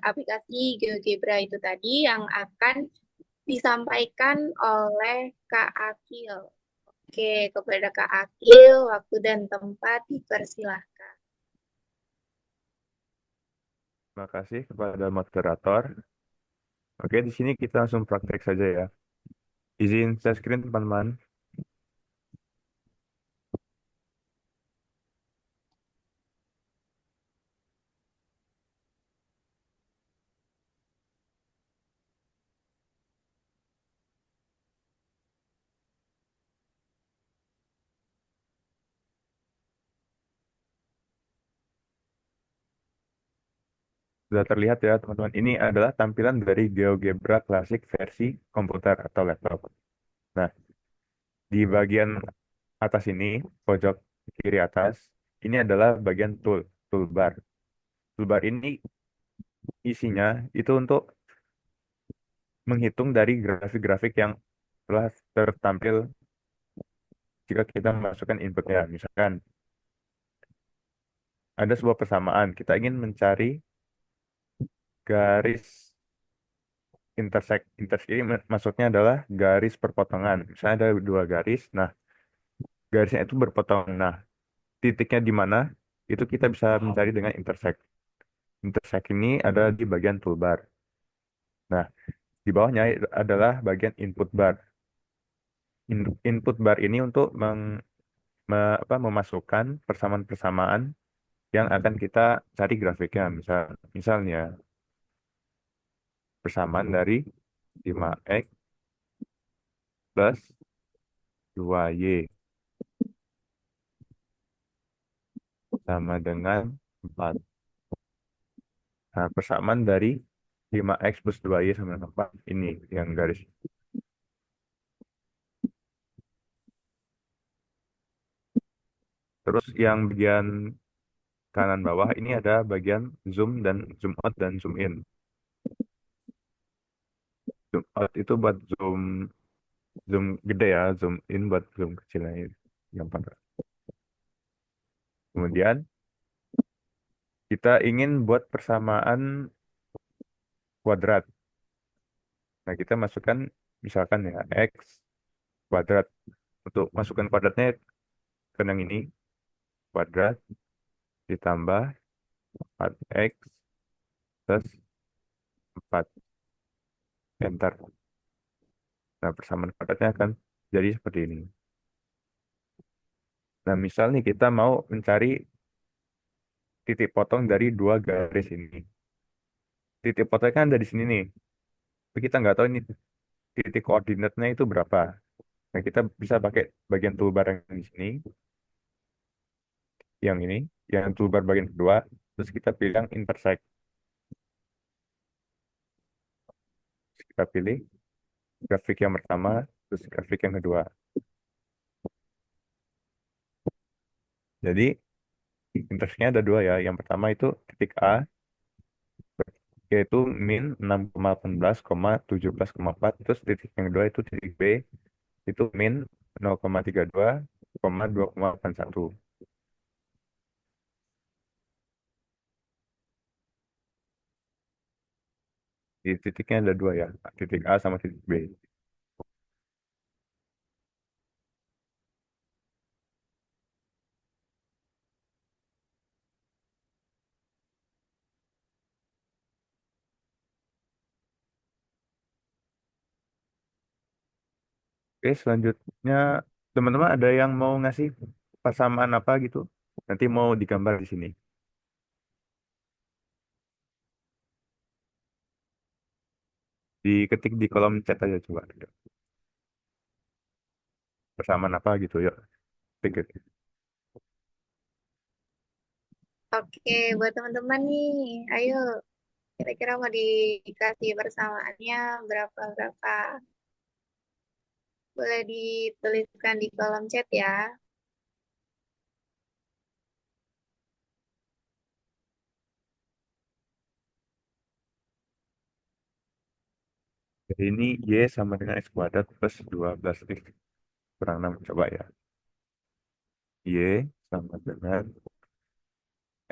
aplikasi GeoGebra itu tadi yang akan disampaikan oleh Kak Akil. Oke, kepada Kak Akil, waktu dan tempat dipersilahkan. Terima kasih kepada moderator. Oke, di sini kita langsung praktek saja ya. Izin share screen teman-teman. Sudah terlihat ya teman-teman. Ini adalah tampilan dari GeoGebra Classic versi komputer atau laptop. Nah, di bagian atas ini, pojok kiri atas, ini adalah bagian toolbar. Toolbar ini isinya itu untuk menghitung dari grafik-grafik yang telah tertampil jika kita memasukkan inputnya. Misalkan ada sebuah persamaan, kita ingin mencari garis intersect ini maksudnya adalah garis perpotongan. Misalnya ada dua garis, nah garisnya itu berpotong. Nah, titiknya di mana itu kita bisa mencari dengan intersect. Intersect ini ada di bagian toolbar. Nah, di bawahnya adalah bagian input bar. Input bar ini untuk memasukkan persamaan-persamaan yang akan kita cari grafiknya. Misalnya persamaan dari 5x plus 2y. sama dengan 4. Nah, persamaan dari 5x plus 2y sama dengan 4. Ini yang garis. Terus yang bagian kanan bawah ini ada bagian zoom dan zoom out dan zoom in. Zoom out itu buat zoom zoom gede ya, zoom in buat zoom kecilnya. Gampang. Kemudian kita ingin buat persamaan kuadrat. Nah, kita masukkan misalkan ya x kuadrat. Untuk masukkan kuadratnya ke yang ini kuadrat ditambah 4x plus 4. Enter. Nah, persamaan kuadratnya akan jadi seperti ini. Nah, misal nih kita mau mencari titik potong dari dua garis ini. Titik potongnya kan ada di sini nih. Tapi kita nggak tahu ini titik koordinatnya itu berapa. Nah, kita bisa pakai bagian toolbar yang di sini, yang ini, yang toolbar bagian kedua, terus kita pilih yang intersect. Terus kita pilih grafik yang pertama, terus grafik yang kedua. Jadi, intersectnya ada dua ya. Yang pertama itu titik A, yaitu min 6,18,17,4. Terus titik yang kedua itu titik B, itu min 0,32,2,81. Di titiknya ada dua ya, titik A sama titik B. Oke, selanjutnya teman-teman ada yang mau ngasih persamaan apa gitu? Nanti mau digambar di sini. Diketik di kolom chat aja coba. Persamaan apa gitu ya? Ketik. Oke, buat teman-teman nih, ayo kira-kira mau dikasih persamaannya berapa-berapa? Boleh dituliskan di kolom chat ya. Jadi ini Y sama dengan X kuadrat plus 12X kurang 6. Coba ya. Y sama dengan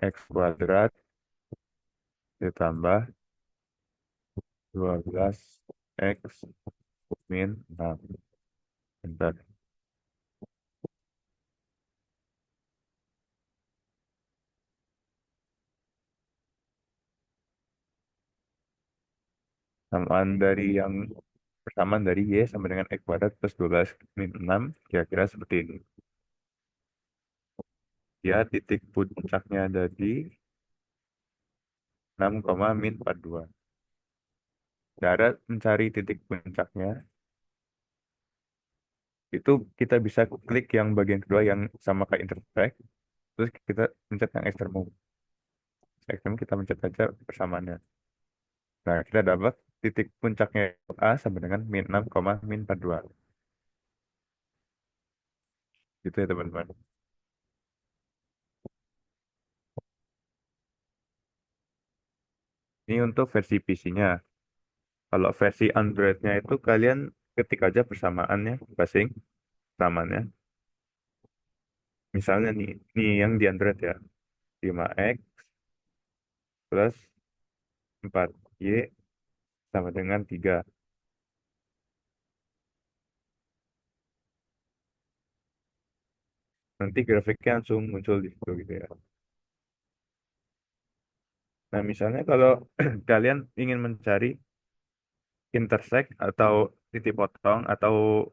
X kuadrat ditambah 12X min 6. Bentar. Persamaan dari Y sama dengan X kuadrat plus 12 min 6 kira-kira seperti ini. Ya, titik puncaknya ada di 6, min 42. Cara mencari titik puncaknya itu kita bisa klik yang bagian kedua yang sama kayak intersect, terus kita pencet yang ekstremum. Ekstremum kita pencet aja persamaannya. Nah, kita dapat titik puncaknya A sama dengan min 6, min 42. Gitu ya teman-teman. Ini untuk versi PC-nya. Kalau versi Android-nya itu kalian ketik aja persamaannya, passing persamaannya. Misalnya nih yang di Android ya, 5x plus 4y sama dengan 3. Nanti grafiknya langsung muncul di situ gitu ya. Nah, misalnya kalau kalian ingin mencari intersect atau titik potong atau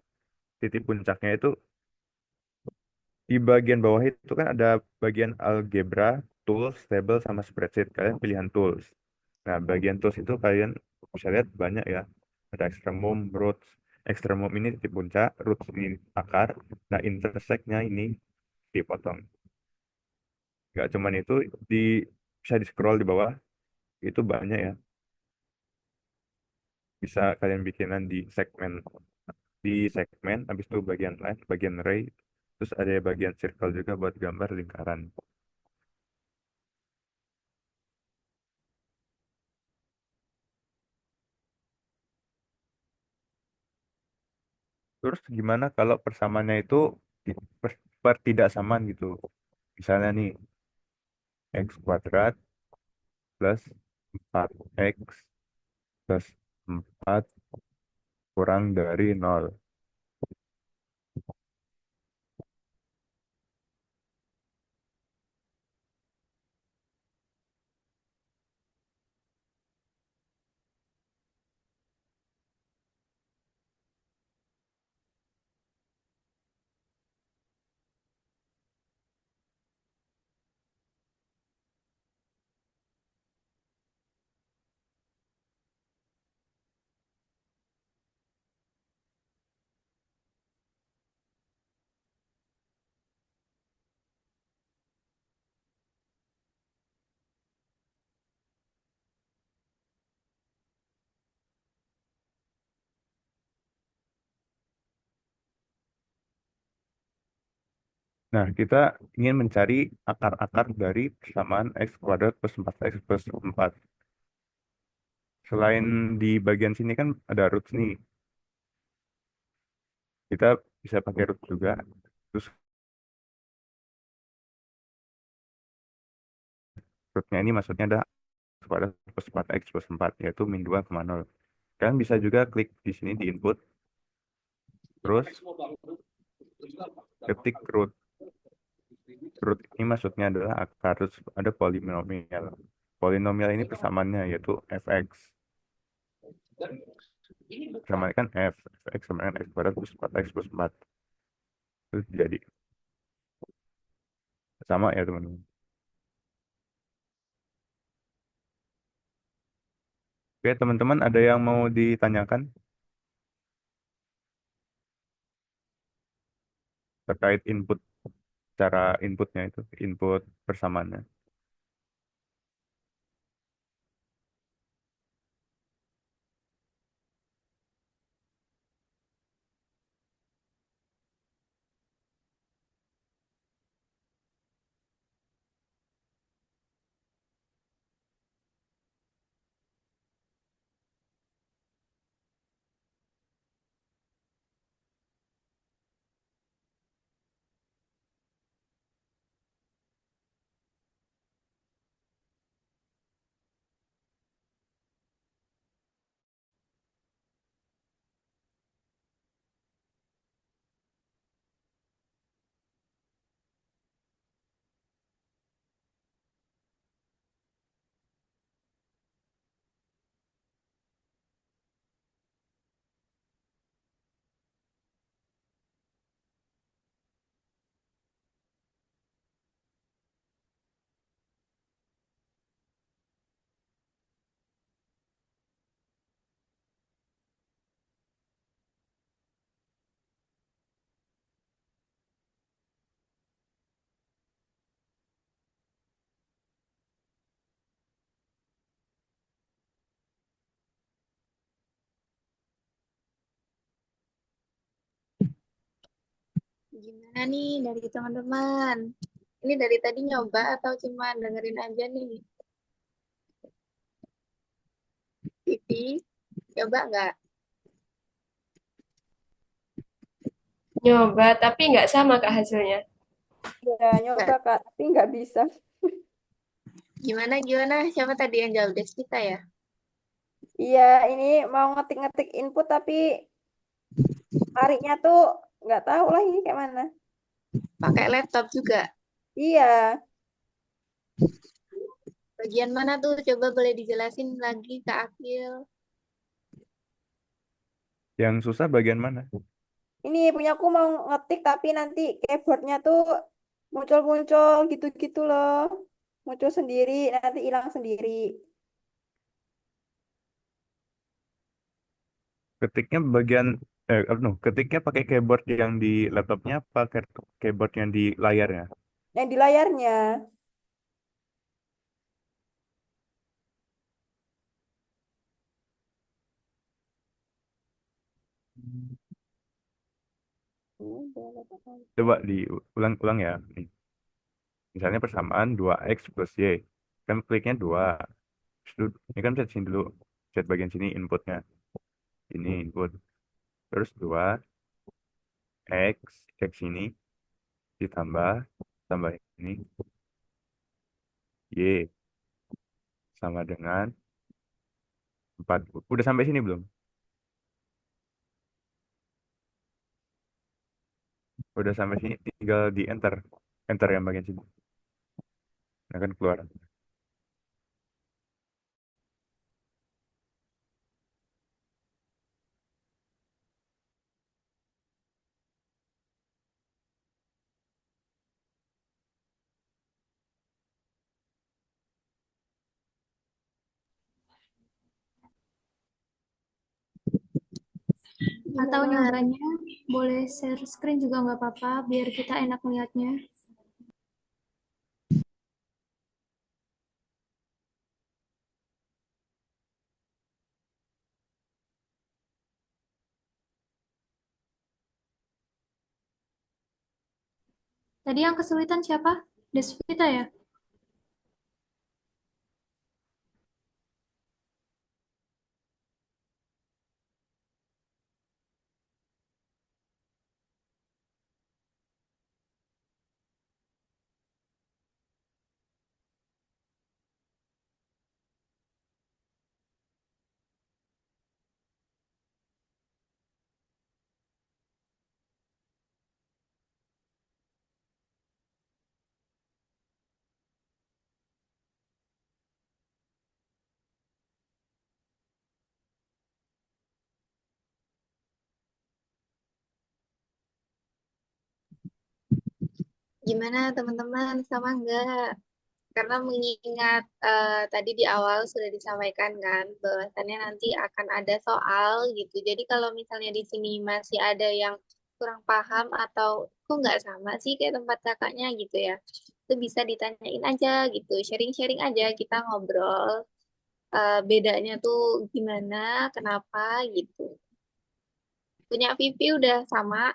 titik puncaknya itu di bagian bawah itu kan ada bagian algebra, tools, table, sama spreadsheet. Kalian pilihan tools. Nah, bagian tools itu kalian bisa lihat banyak ya. Ada extremum, roots. Extremum ini titik puncak, roots ini akar. Nah, intersectnya ini titik potong. Nggak cuman itu, di bisa di scroll di bawah, itu banyak ya. Bisa kalian bikinan di segmen, habis itu bagian line, bagian ray, terus ada bagian circle juga buat gambar lingkaran. Terus gimana kalau persamaannya itu pertidaksamaan gitu. Misalnya nih, x kuadrat plus 4x plus 4 kurang dari 0. Nah, kita ingin mencari akar-akar dari persamaan x kuadrat plus 4x plus 4. Selain di bagian sini kan ada roots nih. Kita bisa pakai root juga. Terus rootnya ini maksudnya ada x kuadrat plus 4x plus 4, yaitu min 2,0. Kalian bisa juga klik di sini di input, terus ketik root. Root ini maksudnya adalah akar, terus ada polinomial. Polinomial ini persamaannya yaitu fx. Persamaan kan fx sama dengan x kuadrat plus 4x plus 4. Terus jadi sama ya teman-teman. Oke teman-teman, ada yang mau ditanyakan terkait input, cara inputnya itu, input persamaannya? Gimana nih dari teman-teman? Ini dari tadi nyoba atau cuma dengerin aja nih? Pipi, coba nggak? Nyoba, tapi nggak sama Kak hasilnya. Ya, nyoba Kak, tapi nggak bisa. Gimana? Siapa tadi yang jawab Des kita ya? Iya, ini mau ngetik-ngetik input tapi tariknya tuh nggak tahu lah ini kayak mana. Pakai laptop juga. Iya, Bagian mana tuh? Coba boleh dijelasin lagi Kak Akil. Yang susah bagian mana? ini punya aku mau ngetik tapi nanti keyboardnya tuh muncul-muncul gitu-gitu loh. Muncul sendiri, nanti hilang sendiri. Ketiknya bagian ketiknya pakai keyboard yang di laptopnya apa keyboard yang di layarnya? Yang di layarnya. Udah, apa? Coba diulang-ulang ya. Nih. Misalnya persamaan 2x plus y. Kan kliknya 2. Ini kan set sini dulu. Set bagian sini inputnya. Ini input. Terus 2x, x ini ditambah, tambah ini, y sama dengan 4. Udah sampai sini belum? Udah sampai sini, tinggal di enter. Enter yang bagian sini. Nah kan keluar. Atau Gimana? nyobanya boleh share screen juga nggak apa-apa, biar kita enak melihatnya. Tadi yang kesulitan siapa? Desvita ya? Gimana teman-teman, sama nggak? Karena mengingat tadi di awal sudah disampaikan kan, bahwasannya nanti akan ada soal gitu. Jadi kalau misalnya di sini masih ada yang kurang paham atau kok nggak sama sih kayak tempat kakaknya gitu ya, itu bisa ditanyain aja gitu, sharing-sharing aja, kita ngobrol bedanya tuh gimana, kenapa gitu. Punya Vivi udah sama,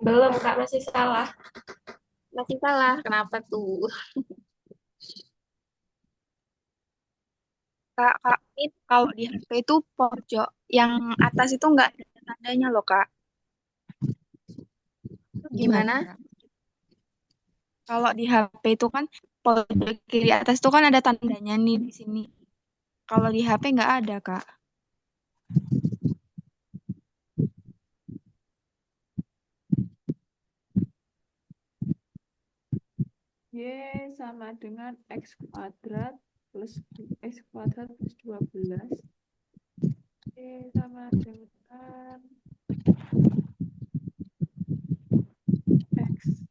Belum, Kak, masih salah. masih salah, kenapa tuh? Kak, ini kalau di HP itu pojok yang atas itu nggak ada tandanya loh, Kak. Itu Gimana? gimana? Kalau di HP itu kan pojok kiri atas itu kan ada tandanya nih di sini. Kalau di HP nggak ada, Kak. Y sama dengan X kuadrat plus X kuadrat plus 12. Y sama dengan X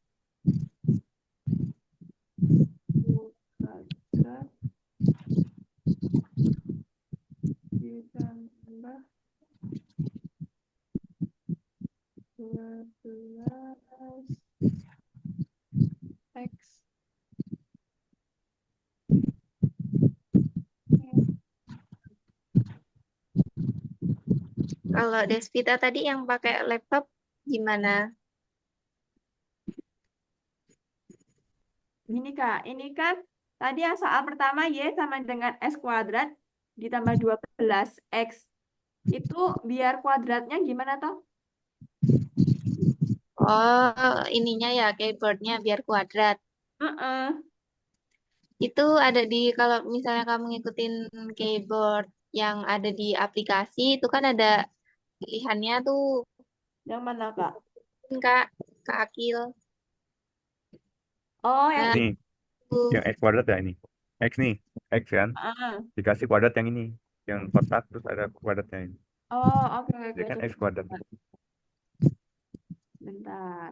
kuadrat ditambah 12 X. Kalau Despita tadi yang pakai laptop gimana? Gini Kak, ini kan tadi yang soal pertama Y sama dengan X kuadrat ditambah 12 X. Itu biar kuadratnya gimana toh? Oh, ininya ya keyboardnya biar kuadrat. Heeh. Itu ada di kalau misalnya kamu ngikutin keyboard yang ada di aplikasi itu kan ada pilihannya tuh, Yang mana Kak? Kak, Kak Akil. Oh, yang Nah, Nih, itu. yang x kuadrat ya ini. X nih, x kan. Heeh. Dikasih kuadrat yang ini. Yang kotak terus ada kuadratnya ini. Oh, oke Jadi oke kan coba. x kuadrat. Bentar.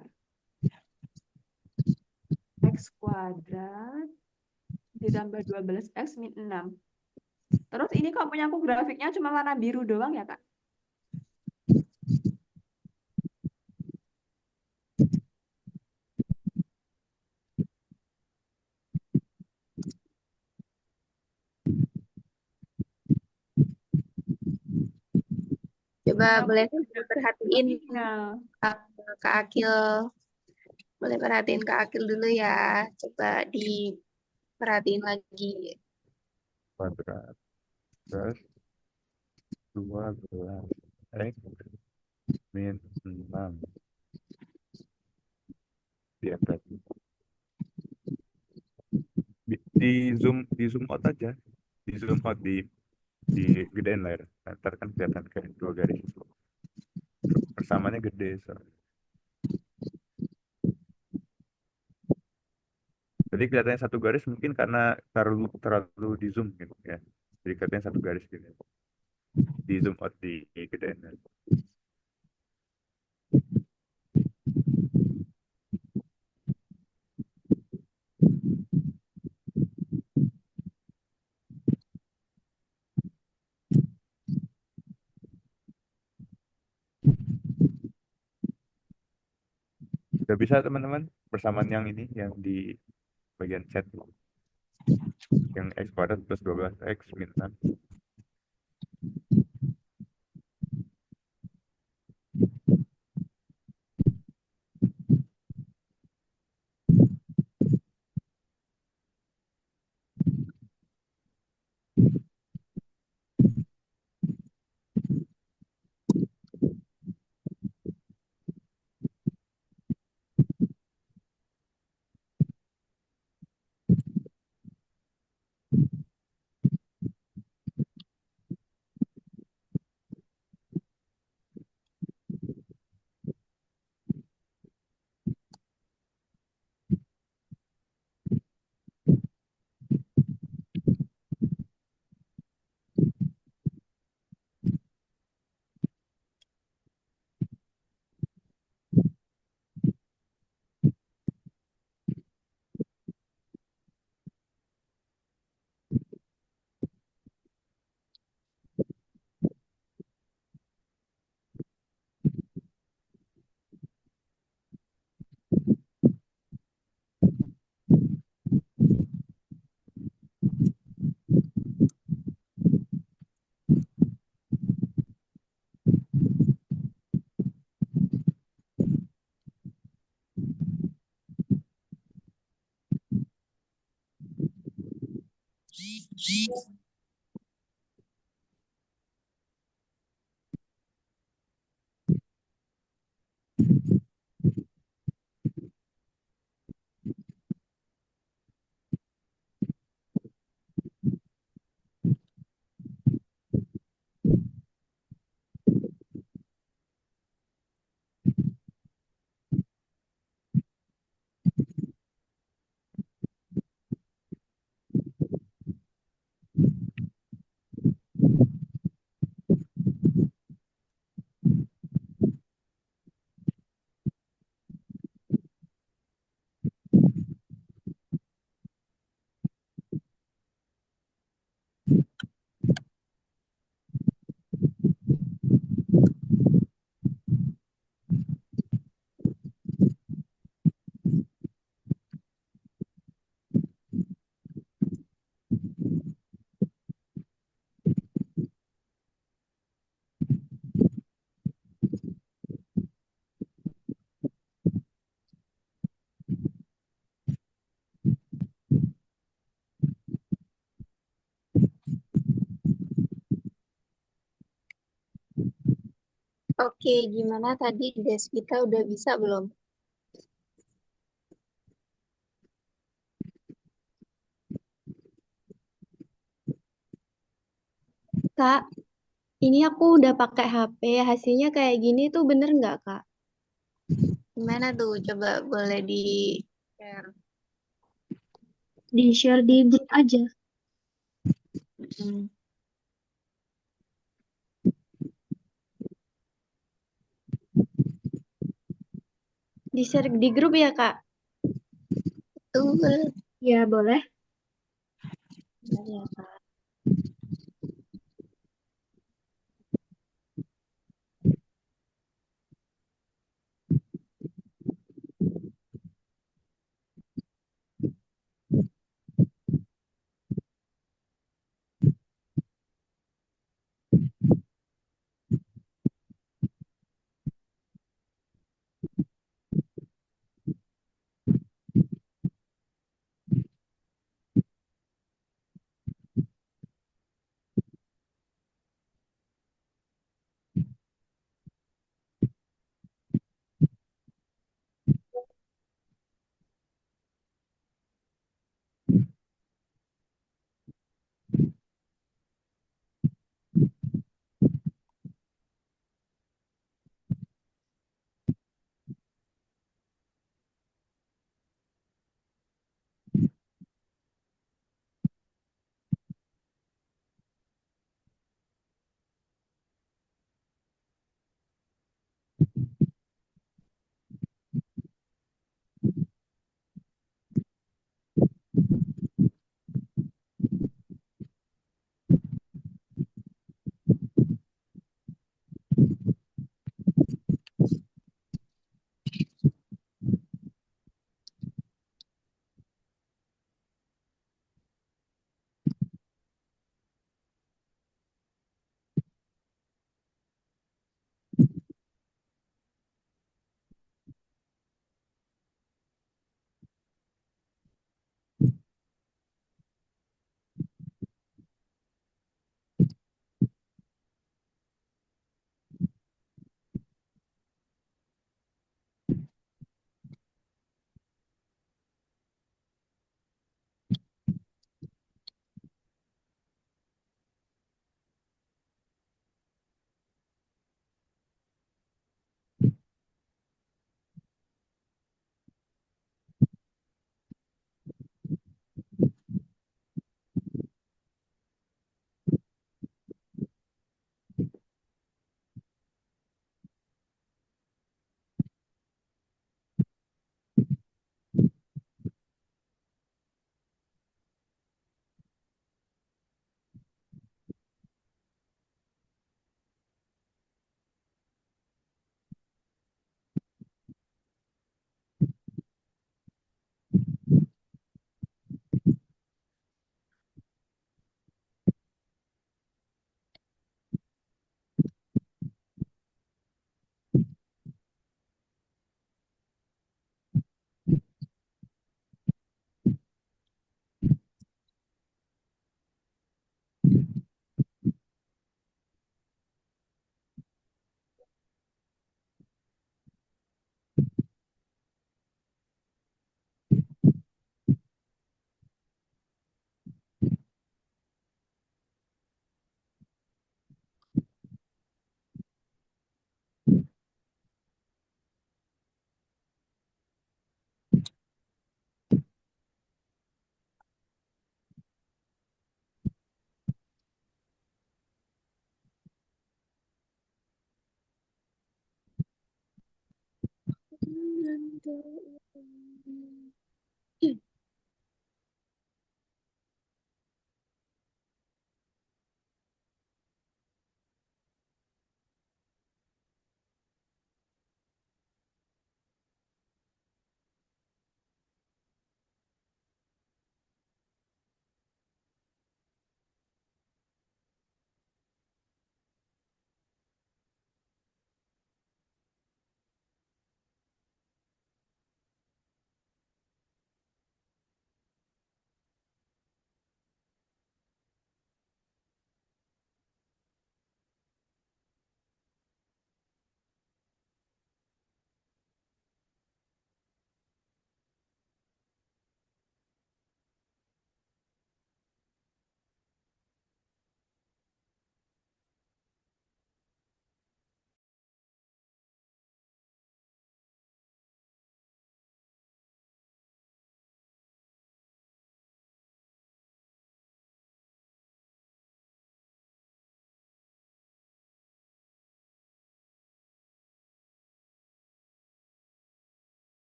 X kuadrat ditambah 12X min 6. Terus ini kok punya aku grafiknya cuma warna biru doang ya, Kak? Coba boleh tidak perhatiin sinyal. Kak Akil. Boleh perhatiin Kak Akil dulu ya. Coba diperhatiin lagi. Kuadrat plus 12 X min 6 diabetes. Di zoom out aja. Di zoom out di gedein layar. Ntar kan kelihatan kayak 2 garis. Persamaannya gede. So. Jadi kelihatannya 1 garis mungkin karena terlalu di zoom gitu ya. Jadi kelihatannya 1 garis gitu. Di zoom out di gedein. Udah bisa teman-teman persamaan yang ini yang di bagian chat yang x kuadrat plus 12 x min 6. Oke, gimana tadi Desvita udah bisa belum? Kak, ini aku udah pakai HP, hasilnya kayak gini tuh bener nggak, Kak? Gimana tuh? Coba boleh di-share. Di-share di grup aja. Hmm. Di-share di grup ya, Kak? Betul. Ya, boleh. Benar ya, Kak.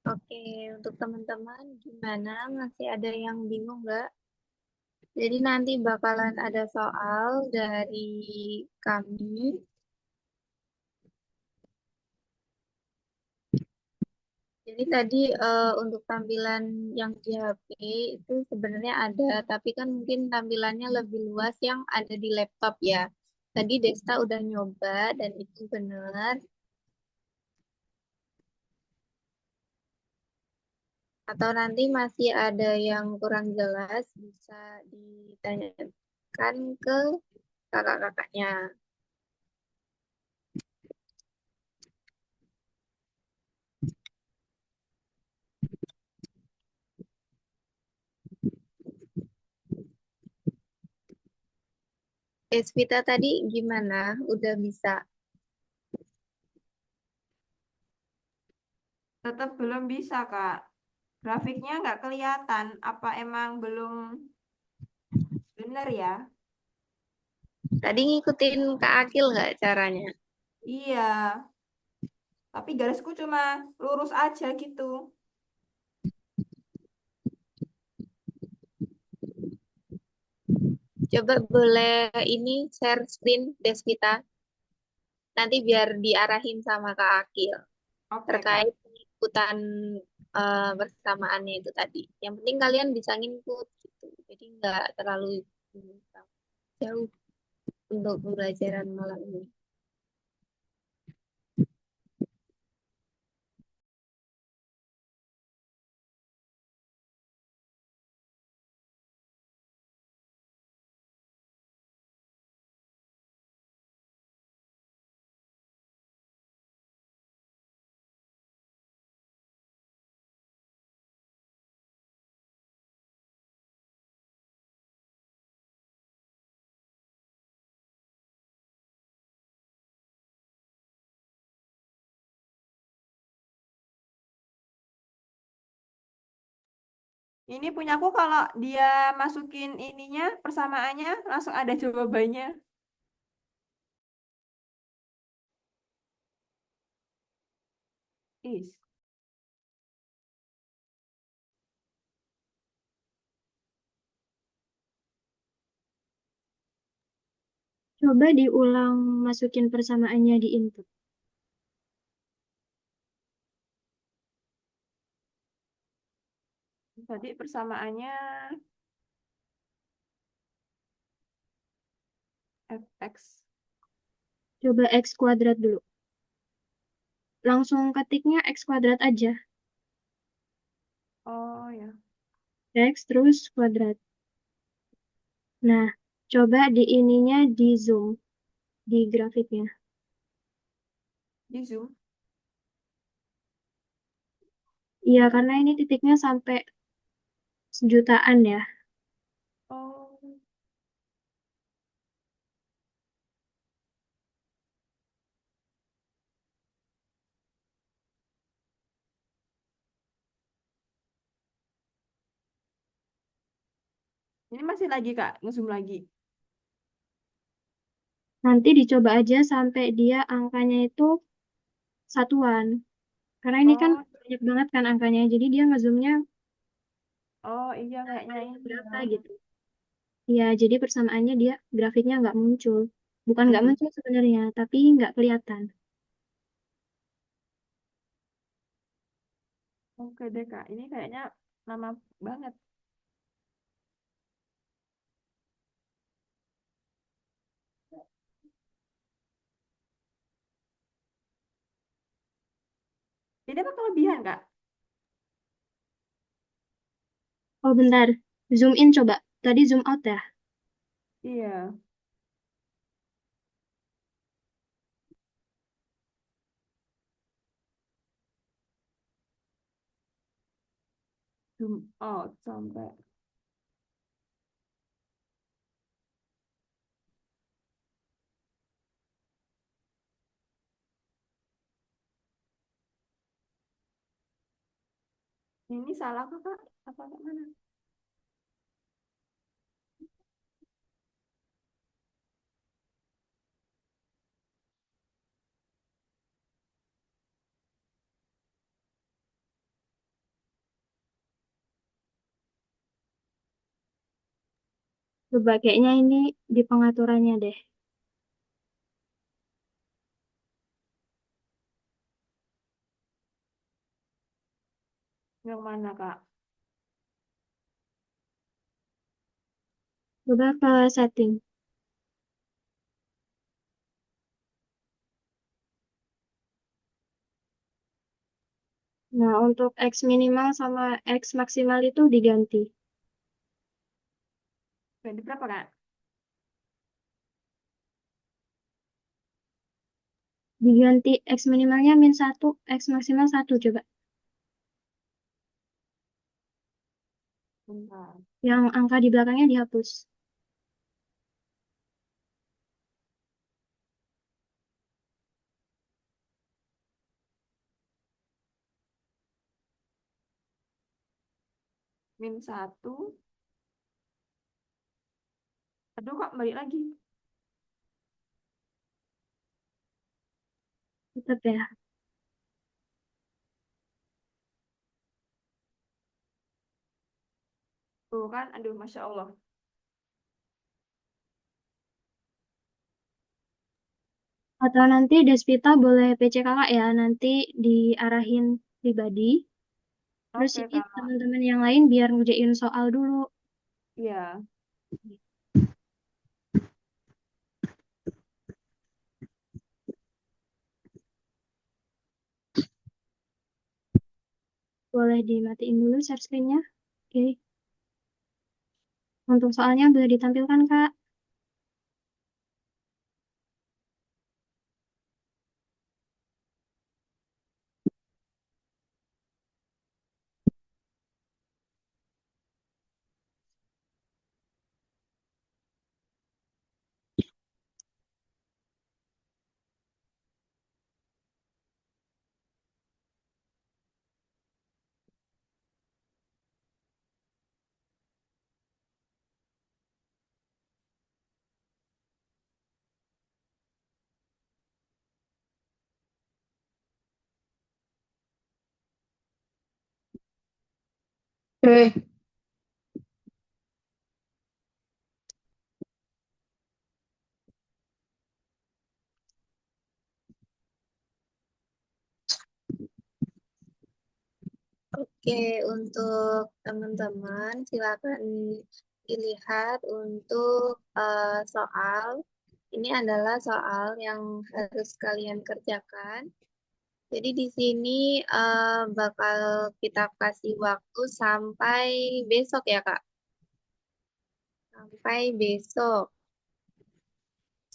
Oke, untuk teman-teman gimana? Masih ada yang bingung nggak? Jadi nanti bakalan ada soal dari kami. Jadi tadi untuk tampilan yang di HP itu sebenarnya ada, tapi kan mungkin tampilannya lebih luas yang ada di laptop ya. Tadi Desta udah nyoba dan itu benar. Atau nanti masih ada yang kurang jelas, bisa ditanyakan ke kakak-kakaknya. Desvita tadi gimana? Udah bisa? Tetap belum bisa, Kak. Grafiknya nggak kelihatan. Apa emang belum benar ya? Tadi ngikutin Kak Akil nggak caranya? Iya, tapi garisku cuma lurus aja gitu. Coba boleh ini share screen Desvita. Nanti biar diarahin sama Kak Akil. Oke, Kak. Terkait pengikutan bersamaannya itu tadi. Yang penting kalian bisa nginput gitu. Jadi nggak terlalu jauh untuk pembelajaran malam ini. Ini punyaku kalau dia masukin ininya, persamaannya, langsung ada jawabannya. Is. Coba diulang masukin persamaannya di input. Tadi persamaannya fx. Coba X kuadrat dulu. Langsung ketiknya X kuadrat aja. Oh ya, X terus kuadrat. Nah, coba di ininya di zoom di grafiknya. di zoom. Iya, karena ini titiknya sampai sejutaan ya. Oh, ini masih lagi Kak, ngezoom lagi. Nanti dicoba aja sampai dia angkanya itu satuan. Karena ini kan Oh, banyak banget kan angkanya. Jadi dia ngezoomnya oh iya kayaknya ini berapa ya. gitu. Ya, jadi persamaannya dia grafiknya nggak muncul. Bukan nggak Mm-mm. muncul sebenarnya, tapi nggak kelihatan. Oke deh Kak, ini kayaknya lama banget. Ini apa kelebihan Kak? Oh, bentar. Zoom in coba. Tadi zoom out ya. Iya, zoom out sampai. Ini salah kok Kak? Apa kayak mana? Coba kayaknya ini di pengaturannya deh. Yang mana Kak? Coba ke setting. Nah, untuk X minimal sama X maksimal itu diganti. Ganti berapa Kak? Diganti X minimalnya min 1, X maksimal 1 coba. Bentar. Yang angka di belakangnya dihapus. Min 1. Aduh kok balik lagi. Tetap ya. Tuh kan, aduh Masya Allah. Atau nanti Despita boleh PC kakak ya. Nanti diarahin pribadi. Terus Oke ini Kak, teman-teman yang lain biar ngerjain soal dulu. iya. Boleh dimatiin dulu share screen-nya. Oke. Untuk soalnya boleh ditampilkan, Kak. Oke. Oke, untuk teman-teman silakan dilihat untuk soal. Ini adalah soal yang harus kalian kerjakan. Jadi di sini bakal kita kasih waktu sampai besok ya, Kak. Sampai besok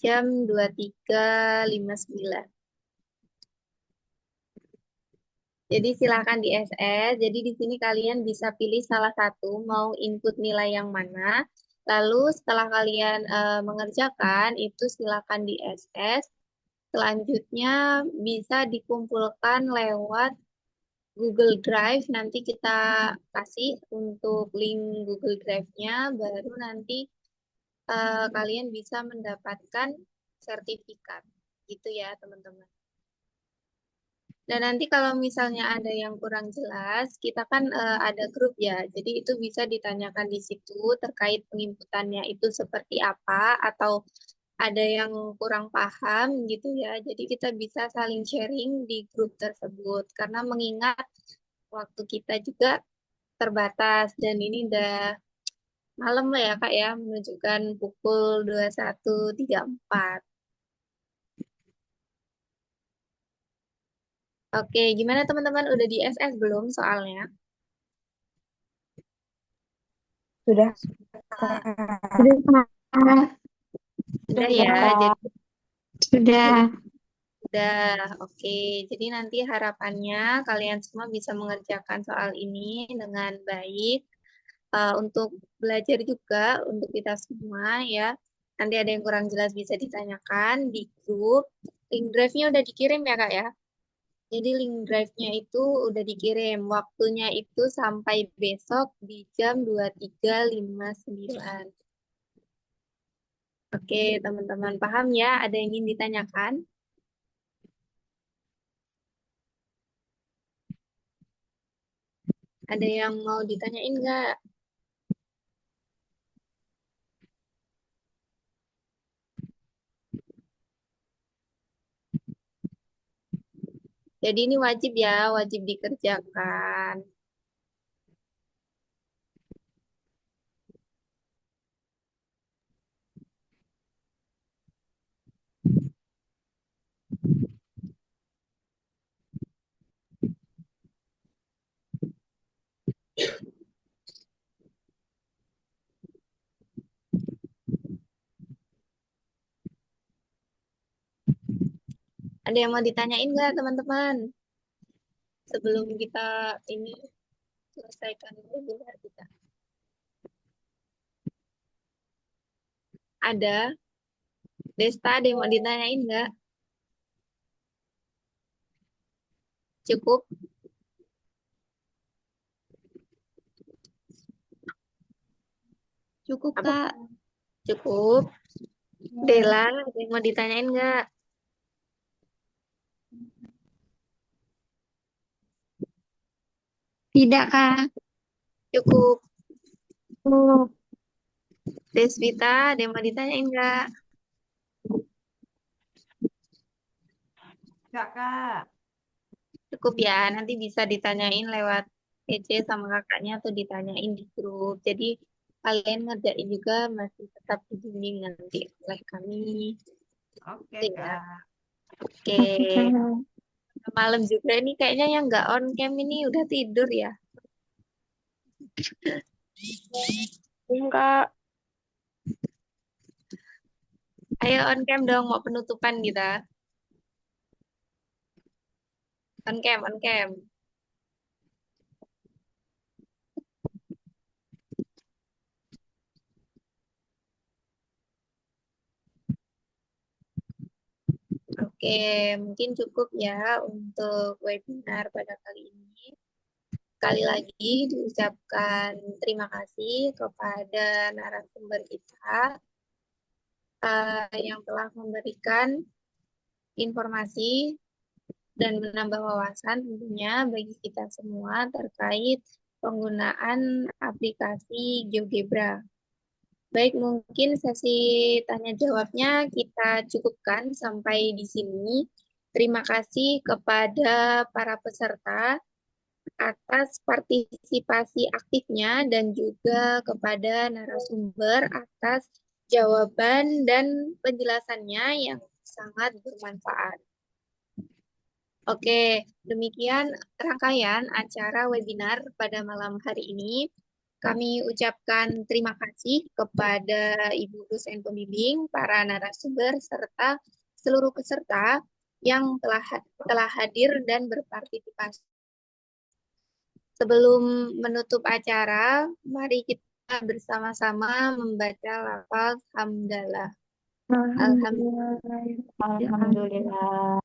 jam 23.59. Jadi silakan di SS. Jadi di sini kalian bisa pilih salah satu mau input nilai yang mana. Lalu setelah kalian mengerjakan itu silakan di SS. Selanjutnya bisa dikumpulkan lewat Google Drive. Nanti kita kasih untuk link Google Drive-nya. Baru nanti kalian bisa mendapatkan sertifikat. Gitu ya teman-teman. Dan nanti kalau misalnya ada yang kurang jelas, kita kan ada grup ya. Jadi itu bisa ditanyakan di situ terkait penginputannya itu seperti apa atau ada yang kurang paham gitu ya. Jadi kita bisa saling sharing di grup tersebut. Karena mengingat waktu kita juga terbatas dan ini udah malam lah ya Kak ya, menunjukkan pukul 21.34. Oke, gimana teman-teman? Udah di SS belum soalnya? Sudah. Sudah ya, jadi Sudah. udah. Oke, jadi nanti harapannya kalian semua bisa mengerjakan soal ini dengan baik. Untuk belajar juga untuk kita semua ya. Nanti ada yang kurang jelas bisa ditanyakan di grup. Link drive-nya udah dikirim ya Kak ya? Jadi link drive-nya itu udah dikirim. Waktunya itu sampai besok di jam 23.59. Oke, teman-teman paham ya? Ada yang ingin ditanyakan? Ada yang mau ditanyain nggak? Jadi ini wajib ya, wajib dikerjakan. Ada yang mau ditanyain nggak teman-teman? Sebelum kita ini selesaikan webinar kita. Ada? Desta, ada yang mau ditanyain nggak? Cukup? Cukup, Kak. Cukup. Dela, ada yang mau ditanyain nggak? Tidak, Kak. Cukup. Deswita, ada yang mau ditanyain nggak? Enggak, Kak. Cukup ya, nanti bisa ditanyain lewat PC sama kakaknya atau ditanyain di grup. Jadi kalian ngerjain juga masih tetap dibimbing nanti oleh kami. Oke, Gitu ya. Kak. Oke. Malam juga ini kayaknya yang nggak on cam ini udah tidur ya. Enggak. Ayo on cam dong, mau penutupan kita. On cam, on cam. Oke, mungkin cukup ya untuk webinar pada kali ini. Sekali lagi diucapkan terima kasih kepada narasumber kita yang telah memberikan informasi dan menambah wawasan tentunya bagi kita semua terkait penggunaan aplikasi GeoGebra. Baik, mungkin sesi tanya jawabnya kita cukupkan sampai di sini. Terima kasih kepada para peserta atas partisipasi aktifnya dan juga kepada narasumber atas jawaban dan penjelasannya yang sangat bermanfaat. Oke, demikian rangkaian acara webinar pada malam hari ini. Kami ucapkan terima kasih kepada Ibu dosen pembimbing, para narasumber, serta seluruh peserta yang telah hadir dan berpartisipasi. Sebelum menutup acara, mari kita bersama-sama membaca lafaz hamdalah. Alhamdulillah. Alhamdulillah.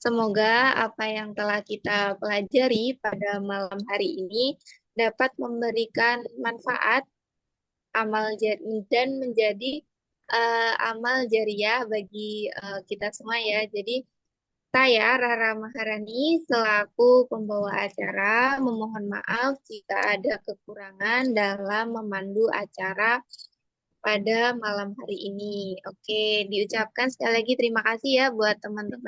Semoga apa yang telah kita pelajari pada malam hari ini dapat memberikan manfaat dan menjadi amal jariah bagi kita semua ya. Jadi saya, Rara Maharani, selaku pembawa acara, memohon maaf jika ada kekurangan dalam memandu acara pada malam hari ini. Oke, diucapkan sekali lagi terima kasih ya buat teman-teman